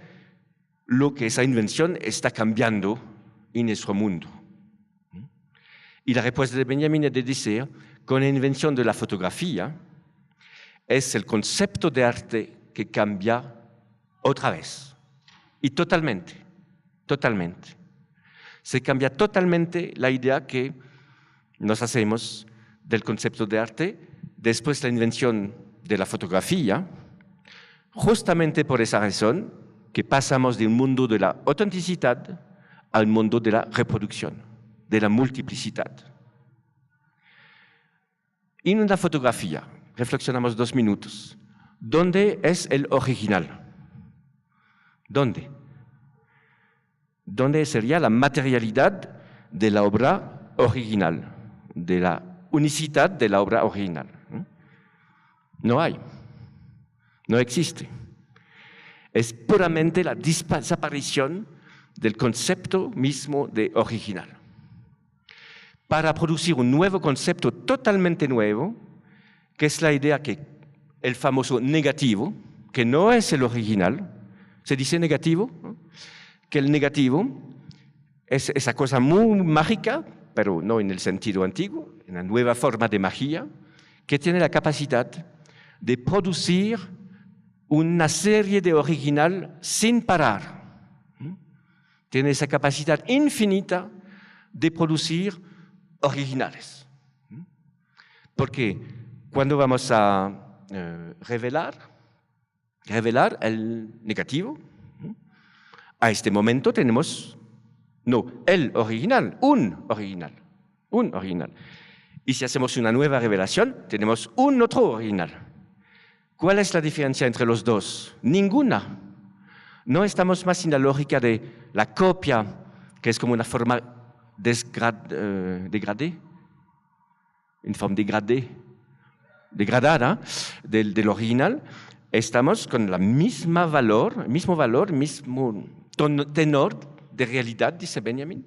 Speaker 1: lo que esa invención está cambiando en nuestro mundo. Y la respuesta de Benjamin es de decir, con la invención de la fotografía, es el concepto de arte que cambia otra vez. Y totalmente. Se cambia totalmente la idea que nos hacemos del concepto de arte después de la invención de la fotografía, justamente por esa razón que pasamos de un mundo de la autenticidad a un mundo de la reproducción, de la multiplicidad. En una fotografía, reflexionamos 2 minutos, ¿dónde es el original? ¿Dónde? ¿Dónde sería la materialidad de la obra original, de la unicidad de la obra original? No hay, no existe. Es puramente la desaparición del concepto mismo de original. Para producir un nuevo concepto totalmente nuevo, que es la idea que el famoso negativo, que no es el original, se dice negativo, ¿no? Que el negativo es esa cosa muy mágica, pero no en el sentido antiguo, en una nueva forma de magia, que tiene la capacidad de producir una serie de original sin parar. Tiene esa capacidad infinita de producir originales. Porque cuando vamos a revelar el negativo, a este momento tenemos, no, el original, un original. Y si hacemos una nueva revelación, tenemos un otro original. ¿Cuál es la diferencia entre los dos? Ninguna. No estamos más en la lógica de la copia, que es como una forma degradada del original. Estamos con el mismo valor, mismo tenor de realidad, dice Benjamin,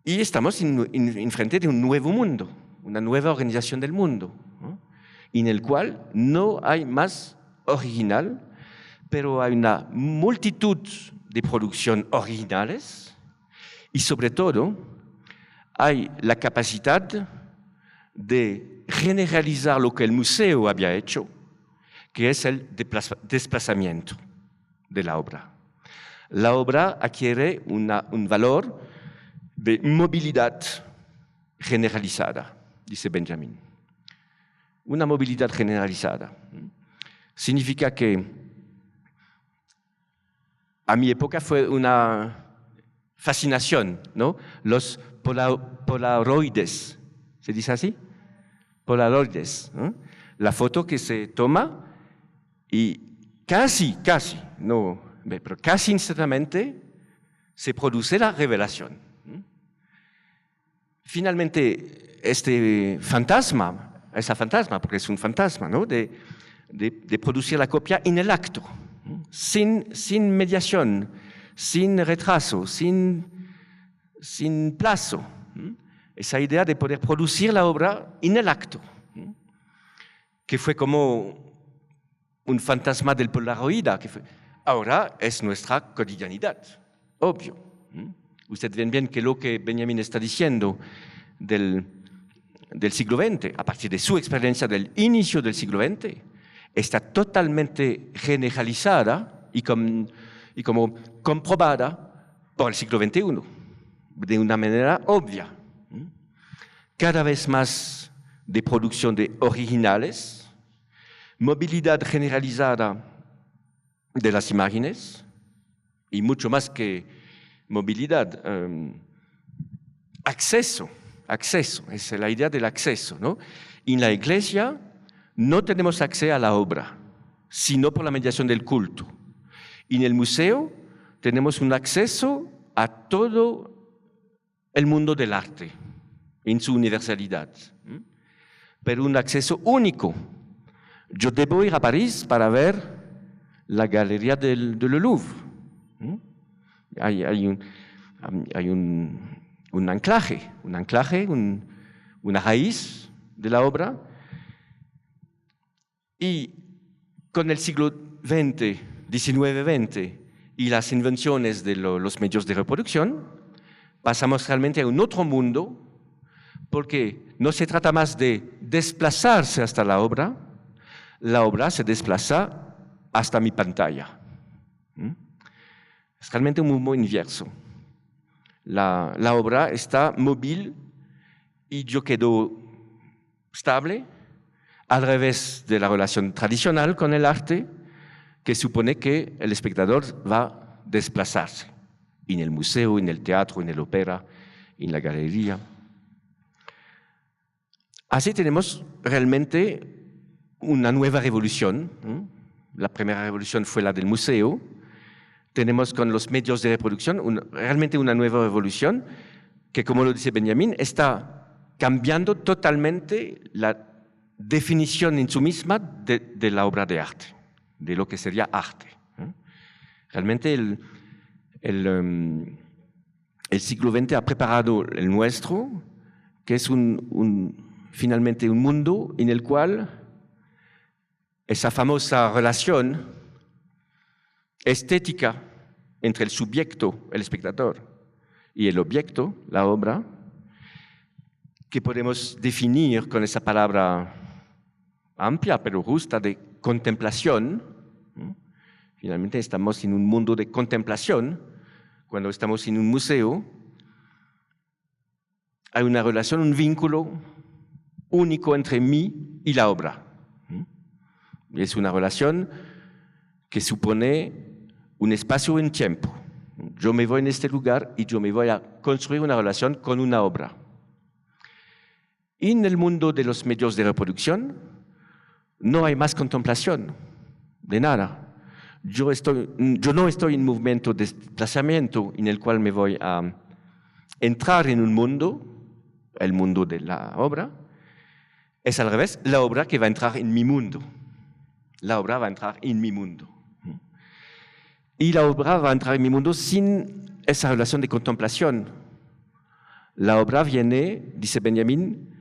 Speaker 1: y estamos en frente de un nuevo mundo, una nueva organización del mundo, ¿no? En el cual no hay más original, pero hay una multitud de producciones originales y sobre todo hay la capacidad de generalizar lo que el museo había hecho, que es el desplazamiento de la obra. La obra adquiere un valor de movilidad generalizada, dice Benjamin. Una movilidad generalizada. Significa que a mi época fue una fascinación, ¿no? Los polaroides, ¿se dice así? Polaroides, ¿no? La foto que se toma y casi, no, pero casi instantáneamente se produce la revelación. Finalmente, esa fantasma, porque es un fantasma, ¿no? de producir la copia en el acto, sin mediación, sin retraso, sin plazo. Esa idea de poder producir la obra en el acto, que fue como un fantasma del polaroide, ahora es nuestra cotidianidad, obvio. Usted ven bien que lo que Benjamin está diciendo del siglo XX, a partir de su experiencia del inicio del siglo XX, está totalmente generalizada y como comprobada por el siglo XXI, de una manera obvia. Cada vez más de producción de originales, movilidad generalizada de las imágenes, y mucho más que movilidad, acceso, es la idea del acceso, ¿no? En la iglesia no tenemos acceso a la obra, sino por la mediación del culto. En el museo tenemos un acceso a todo el mundo del arte, en su universalidad, pero un acceso único. Yo debo ir a París para ver la galería del Louvre. Hay un anclaje, una raíz de la obra. Y con el siglo XX, XIX-XX y las invenciones de los medios de reproducción, pasamos realmente a un otro mundo, porque no se trata más de desplazarse hasta la obra se desplaza hasta mi pantalla. Es realmente un mundo inverso. La obra está móvil y yo quedo estable, al revés de la relación tradicional con el arte, que supone que el espectador va a desplazarse en el museo, en el teatro, en el ópera, en la galería. Así tenemos realmente una nueva revolución. La primera revolución fue la del museo. Tenemos con los medios de reproducción realmente una nueva revolución que, como lo dice Benjamin, está cambiando totalmente la definición en sí misma de la obra de arte, de lo que sería arte. Realmente el siglo XX ha preparado el nuestro, que es finalmente un mundo en el cual esa famosa relación estética entre el sujeto, el espectador, y el objeto, la obra, que podemos definir con esa palabra amplia pero justa de contemplación. Finalmente estamos en un mundo de contemplación. Cuando estamos en un museo, hay una relación, un vínculo único entre mí y la obra. Es una relación que supone un espacio en tiempo. Yo me voy en este lugar y yo me voy a construir una relación con una obra. En el mundo de los medios de reproducción no hay más contemplación de nada. Yo no estoy en movimiento de desplazamiento en el cual me voy a entrar en un mundo, el mundo de la obra. Es al revés, la obra que va a entrar en mi mundo. La obra va a entrar en mi mundo. Y la obra va a entrar en mi mundo sin esa relación de contemplación. La obra viene, dice Benjamin,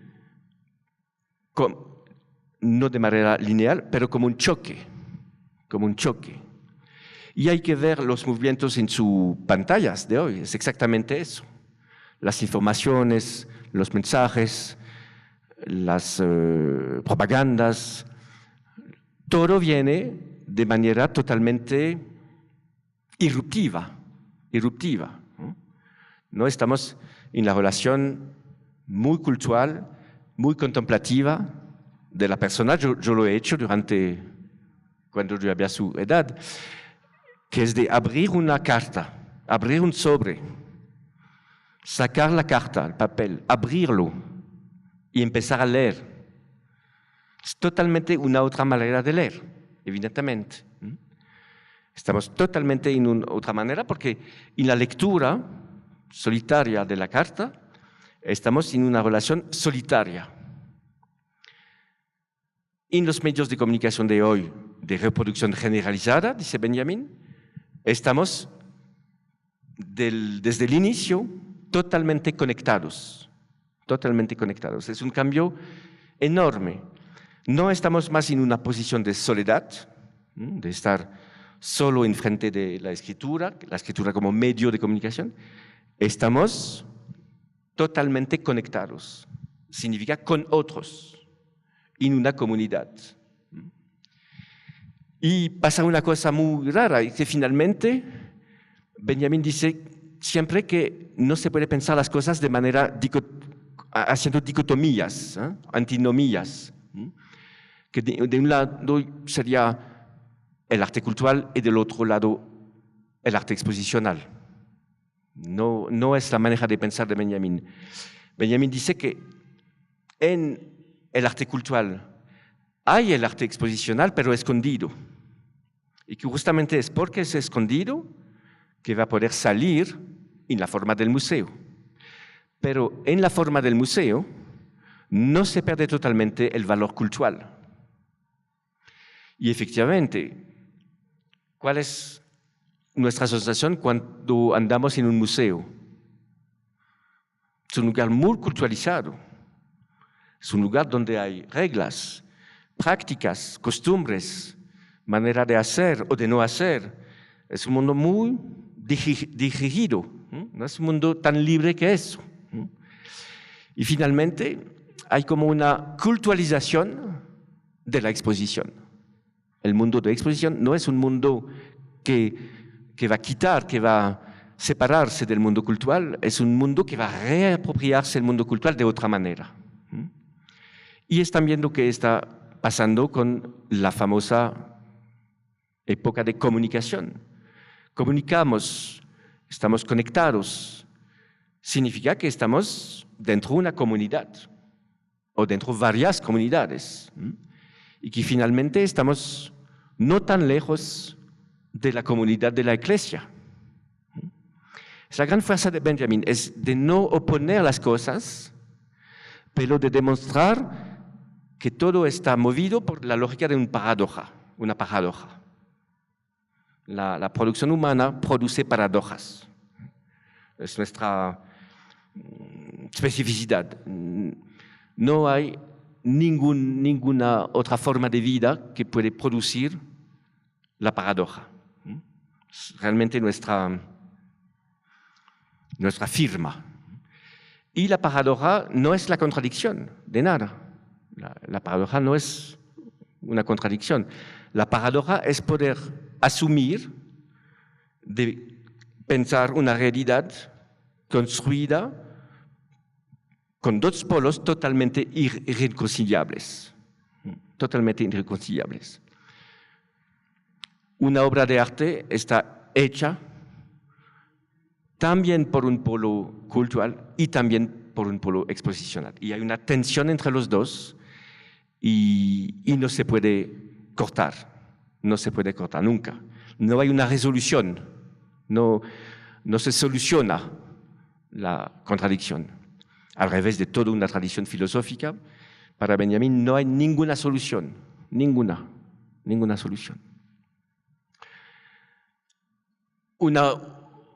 Speaker 1: no de manera lineal, pero como un choque. Y hay que ver los movimientos en sus pantallas de hoy, es exactamente eso. las informaciones, los mensajes, las propagandas, todo viene de manera totalmente irruptiva. ¿No? Estamos en la relación muy cultural, muy contemplativa de la persona. Yo lo he hecho cuando yo había su edad, que es de abrir una carta, abrir un sobre, sacar la carta, el papel, abrirlo y empezar a leer. Es totalmente una otra manera de leer, evidentemente. Estamos totalmente en otra manera porque en la lectura solitaria de la carta estamos en una relación solitaria. En los medios de comunicación de hoy, de reproducción generalizada, dice Benjamin, estamos desde el inicio totalmente conectados. Es un cambio enorme. No estamos más en una posición de soledad, de estar solo enfrente de la escritura como medio de comunicación. Estamos totalmente conectados. Significa con otros, en una comunidad. Y pasa una cosa muy rara, y que finalmente Benjamin dice siempre que no se puede pensar las cosas de manera haciendo dicotomías, antinomías. Que de un lado sería el arte cultural y del otro lado el arte exposicional. No es la manera de pensar de Benjamin. Benjamin dice que en el arte cultural hay el arte exposicional, pero escondido. Y que justamente es porque es escondido que va a poder salir en la forma del museo. Pero en la forma del museo no se pierde totalmente el valor cultural. Y efectivamente, ¿cuál es nuestra sensación cuando andamos en un museo? Es un lugar muy culturalizado. Es un lugar donde hay reglas, prácticas, costumbres, manera de hacer o de no hacer. Es un mundo muy dirigido, no es un mundo tan libre que eso. Y finalmente hay como una culturalización de la exposición. El mundo de exposición no es un mundo que va a quitar, que va a separarse del mundo cultural, es un mundo que va a reapropiarse del mundo cultural de otra manera. Y es también lo que está pasando con la famosa época de comunicación. Comunicamos, estamos conectados, significa que estamos dentro de una comunidad o dentro de varias comunidades y que finalmente estamos no tan lejos de la comunidad de la Iglesia. Esa gran fuerza de Benjamin es de no oponer las cosas, pero de demostrar que todo está movido por la lógica de una paradoja. La producción humana produce paradojas. Es nuestra especificidad. No hay ninguna otra forma de vida que puede producir la paradoja. Es realmente nuestra firma. Y la paradoja no es la contradicción de nada. La paradoja no es una contradicción. La paradoja es poder asumir, de pensar una realidad construida con dos polos totalmente irreconciliables. Una obra de arte está hecha también por un polo cultural y también por un polo exposicional. Y hay una tensión entre los dos y no se puede cortar nunca. No hay una resolución, no se soluciona la contradicción. Al revés de toda una tradición filosófica, para Benjamin no hay ninguna solución, ninguna solución. Una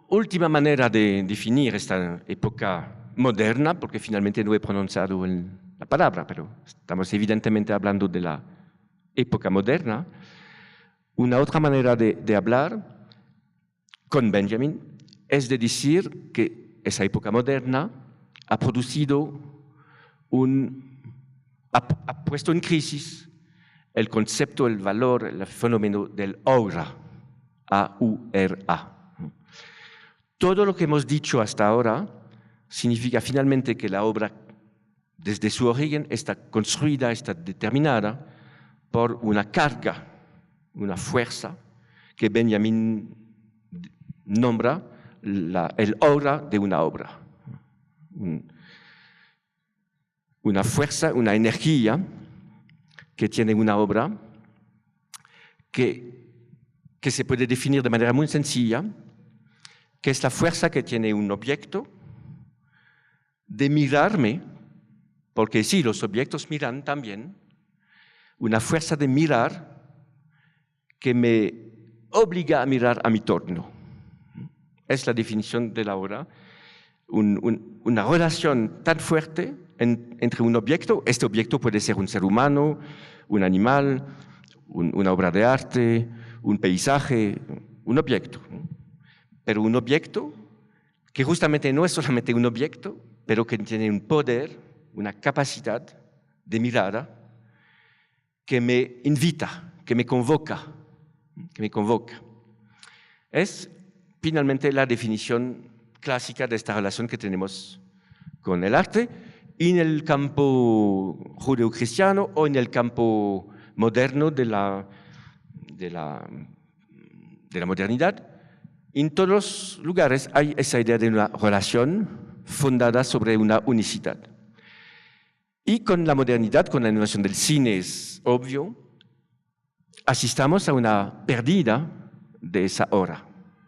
Speaker 1: última manera de definir esta época moderna, porque finalmente no he pronunciado la palabra, pero estamos evidentemente hablando de la época moderna. Una otra manera de hablar con Benjamin es de decir que esa época moderna, ha puesto en crisis el concepto, el valor, el fenómeno del aura, A-U-R-A. Todo lo que hemos dicho hasta ahora significa finalmente que la obra, desde su origen, está construida, está determinada por una carga, una fuerza que Benjamin nombra el aura de una obra. Una fuerza, una energía que tiene una obra que se puede definir de manera muy sencilla, que es la fuerza que tiene un objeto de mirarme, porque sí, los objetos miran también, una fuerza de mirar que me obliga a mirar a mi torno. Es la definición de la obra, una relación tan fuerte entre un objeto. Este objeto puede ser un ser humano, un animal, una obra de arte, un paisaje, un objeto. Pero un objeto que justamente no es solamente un objeto, pero que tiene un poder, una capacidad de mirada que me invita, que me convoca. Es finalmente la definición clásica de esta relación que tenemos con el arte en el campo judeocristiano o en el campo moderno de la modernidad. En todos los lugares hay esa idea de una relación fundada sobre una unicidad. Y con la modernidad, con la innovación del cine, es obvio, asistamos a una pérdida de esa hora,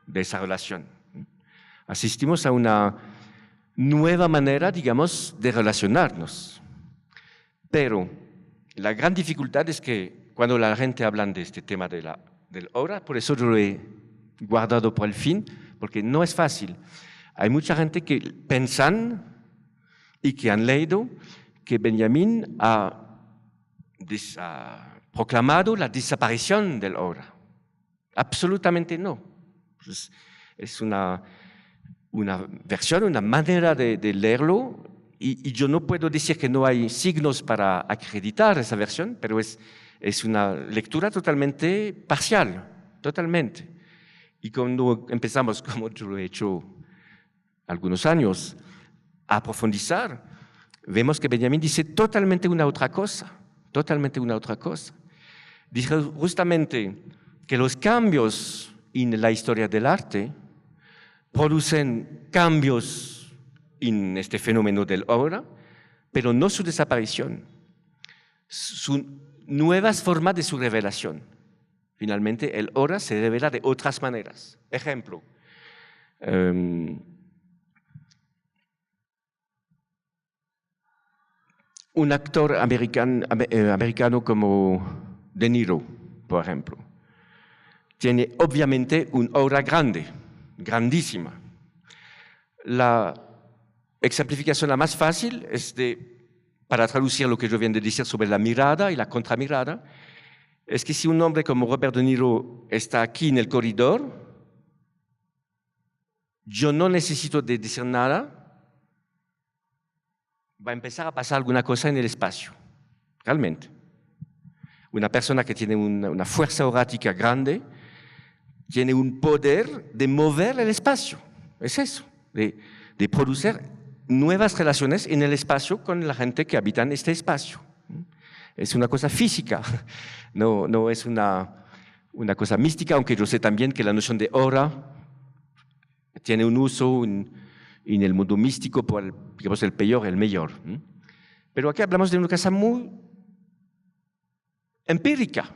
Speaker 1: de esa relación. Asistimos a una nueva manera, digamos, de relacionarnos. Pero la gran dificultad es que cuando la gente habla de este tema del hora, por eso yo lo he guardado por el fin, porque no es fácil. Hay mucha gente que piensan y que han leído que Benjamin ha proclamado la desaparición del hora. Absolutamente no. Es una versión, una manera de leerlo, y yo no puedo decir que no hay signos para acreditar esa versión, pero es una lectura totalmente parcial, totalmente. Y cuando empezamos, como yo lo he hecho algunos años, a profundizar, vemos que Benjamin dice totalmente una otra cosa, totalmente una otra cosa. Dice justamente que los cambios en la historia del arte producen cambios en este fenómeno del ahora, pero no su desaparición, son nuevas formas de su revelación. Finalmente, el ahora se revela de otras maneras. Ejemplo, un actor americano como De Niro, por ejemplo, tiene obviamente un aura grande, grandísima. La exemplificación la más fácil es para traducir lo que yo vengo de decir sobre la mirada y la contramirada, es que si un hombre como Robert De Niro está aquí en el corredor, yo no necesito de decir nada, va a empezar a pasar alguna cosa en el espacio, realmente. Una persona que tiene una fuerza orática grande tiene un poder de mover el espacio, es eso, de producir nuevas relaciones en el espacio con la gente que habita en este espacio. Es una cosa física, no es una cosa mística, aunque yo sé también que la noción de hora tiene un uso en el mundo místico por digamos, el peor, el mejor. Pero aquí hablamos de una cosa muy empírica,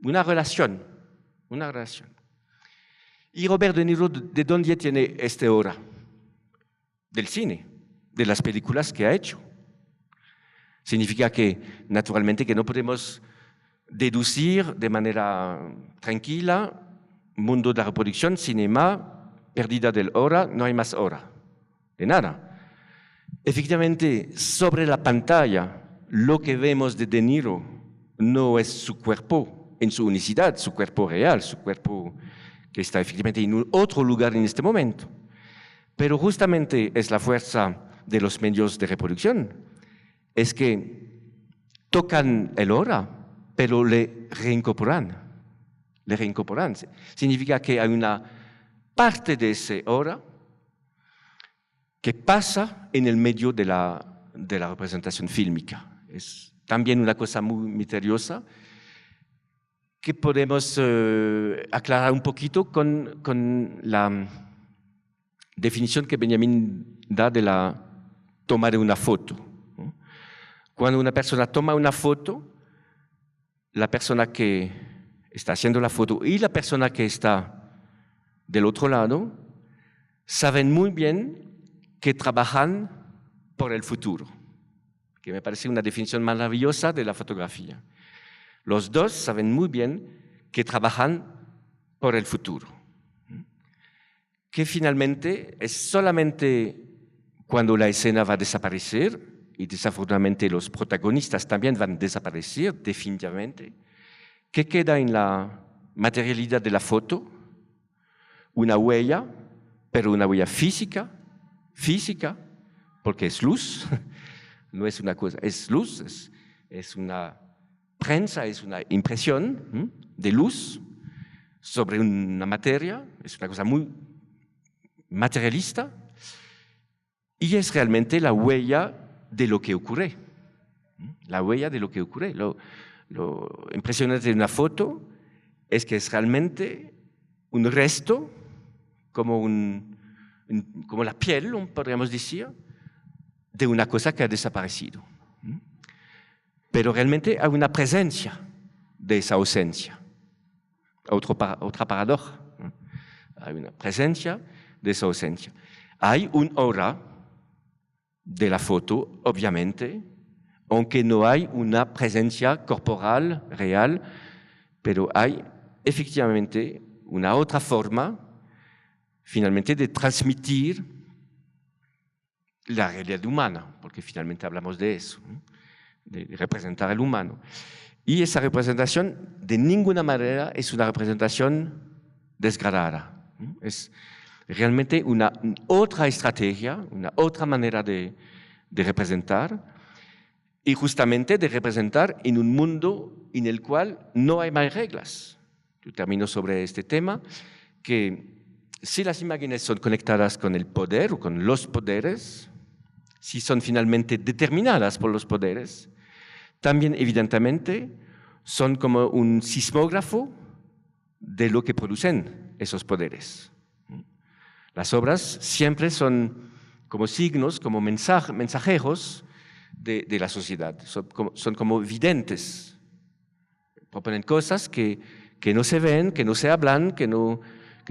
Speaker 1: una relación. Y Robert De Niro, ¿de dónde tiene esta hora? Del cine, de las películas que ha hecho. Significa que, naturalmente, que no podemos deducir de manera tranquila, mundo de la reproducción, cinema, pérdida del hora, no hay más hora, de nada. Efectivamente, sobre la pantalla, lo que vemos de Niro no es su cuerpo en su unicidad, su cuerpo real, su cuerpo que está efectivamente en otro lugar en este momento. Pero justamente es la fuerza de los medios de reproducción, es que tocan el hora, pero le reincorporan. Significa que hay una parte de ese hora que pasa en el medio de la representación fílmica. Es también una cosa muy misteriosa que podemos aclarar un poquito con la definición que Benjamin da de la toma de una foto. Cuando una persona toma una foto, la persona que está haciendo la foto y la persona que está del otro lado saben muy bien que trabajan por el futuro, que me parece una definición maravillosa de la fotografía. Los dos saben muy bien que trabajan por el futuro, que finalmente es solamente cuando la escena va a desaparecer, y desafortunadamente los protagonistas también van a desaparecer definitivamente, que queda en la materialidad de la foto una huella, pero una huella física, porque es luz, no es una cosa, es luz, es una prensa, es una impresión de luz sobre una materia, es una cosa muy materialista, y es realmente la huella de lo que ocurre. La huella de lo que ocurre. Lo impresionante de una foto es que es realmente un resto, como la piel, podríamos decir, de una cosa que ha desaparecido. Pero realmente hay una presencia de esa ausencia. Otra paradoja. Hay una presencia de esa ausencia. Hay un hora de la foto, obviamente, aunque no hay una presencia corporal real, pero hay efectivamente una otra forma, finalmente, de transmitir la realidad humana, porque finalmente hablamos de eso, de representar al humano. Y esa representación, de ninguna manera, es una representación desgradada. Es realmente una otra estrategia, una otra manera de representar, y justamente de representar en un mundo en el cual no hay más reglas. Yo termino sobre este tema, que si las imágenes son conectadas con el poder o con los poderes, si son finalmente determinadas por los poderes, también evidentemente son como un sismógrafo de lo que producen esos poderes. Las obras siempre son como signos, como mensajeros de la sociedad, son como videntes, proponen cosas que no se ven, que no se hablan, que no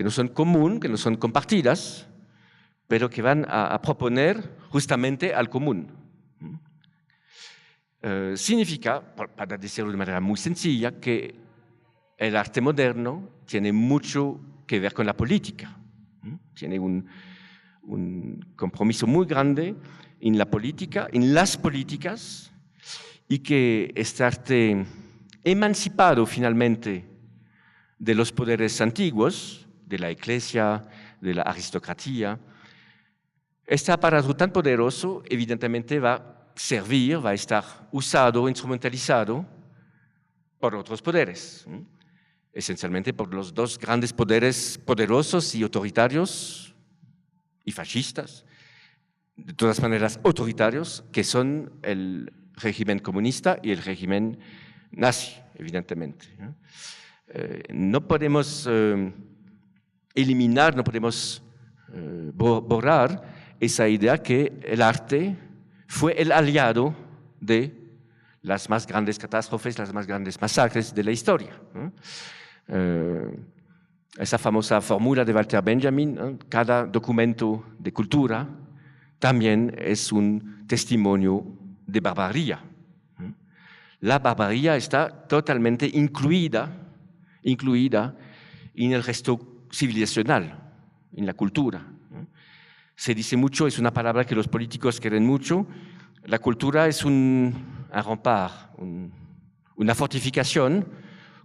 Speaker 1: son común, que no son compartidas, pero que van a proponer justamente al común. Significa, para decirlo de manera muy sencilla, que el arte moderno tiene mucho que ver con la política. Tiene un compromiso muy grande en la política, en las políticas, y que este arte emancipado finalmente de los poderes antiguos, de la iglesia, de la aristocracia, este aparato tan poderoso evidentemente va a servir, va a estar usado, instrumentalizado por otros poderes, esencialmente por los dos grandes poderes poderosos y autoritarios y fascistas, de todas maneras autoritarios, que son el régimen comunista y el régimen nazi, evidentemente. No podemos eliminar, no podemos borrar esa idea que el arte fue el aliado de las más grandes catástrofes, las más grandes masacres de la historia. Esa famosa fórmula de Walter Benjamin, cada documento de cultura también es un testimonio de barbarie. La barbarie está totalmente incluida en el resto civilizacional, en la cultura. Se dice mucho, es una palabra que los políticos quieren mucho, la cultura es un rempart, una fortificación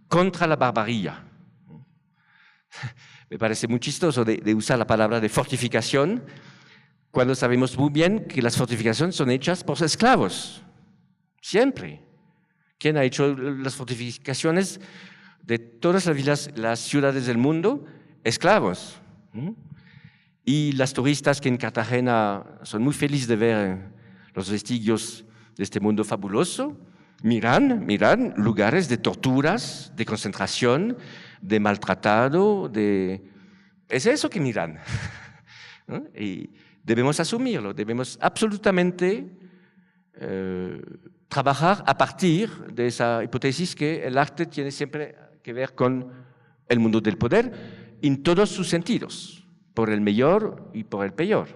Speaker 1: contra la barbarie. Me parece muy chistoso de usar la palabra de fortificación, cuando sabemos muy bien que las fortificaciones son hechas por esclavos, siempre. ¿Quién ha hecho las fortificaciones de todas las ciudades del mundo? Esclavos. Y las turistas que en Cartagena son muy felices de ver los vestigios de este mundo fabuloso, miran lugares de torturas, de concentración, de maltratado, es eso que miran. ¿No? Y debemos asumirlo, debemos absolutamente trabajar a partir de esa hipótesis que el arte tiene siempre que ver con el mundo del poder en todos sus sentidos, por el mejor y por el peor,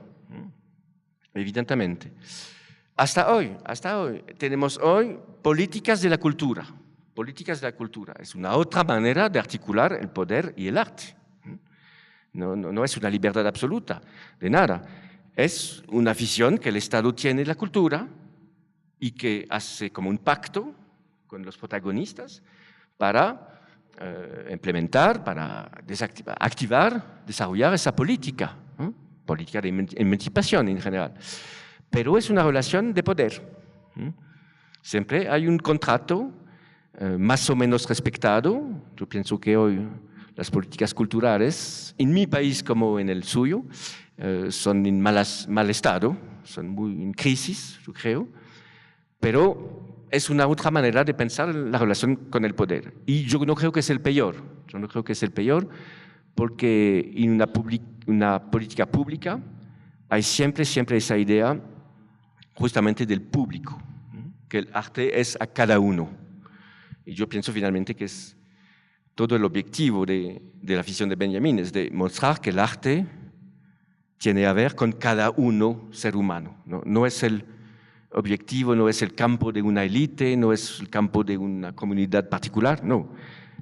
Speaker 1: evidentemente. Hasta hoy, tenemos hoy políticas de la cultura. Políticas de la cultura es una otra manera de articular el poder y el arte. No es una libertad absoluta, de nada. Es una visión que el Estado tiene de la cultura y que hace como un pacto con los protagonistas para implementar, para activar, desarrollar esa política, política de emancipación en general. Pero es una relación de poder. Siempre hay un contrato más o menos respetado. Yo pienso que hoy las políticas culturales, en mi país como en el suyo, son en mal estado, son muy en crisis, yo creo, pero es una otra manera de pensar la relación con el poder. Y yo no creo que es el peor, porque en una política pública hay siempre esa idea justamente del público, que el arte es a cada uno. Y yo pienso finalmente que es todo el objetivo de la visión de Benjamin, es de mostrar que el arte tiene a ver con cada uno ser humano. No es el objetivo, no es el campo de una élite, no es el campo de una comunidad particular, no.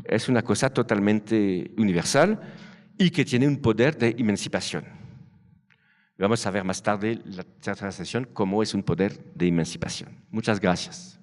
Speaker 1: Es una cosa totalmente universal y que tiene un poder de emancipación. Vamos a ver más tarde la tercera sesión cómo es un poder de emancipación. Muchas gracias.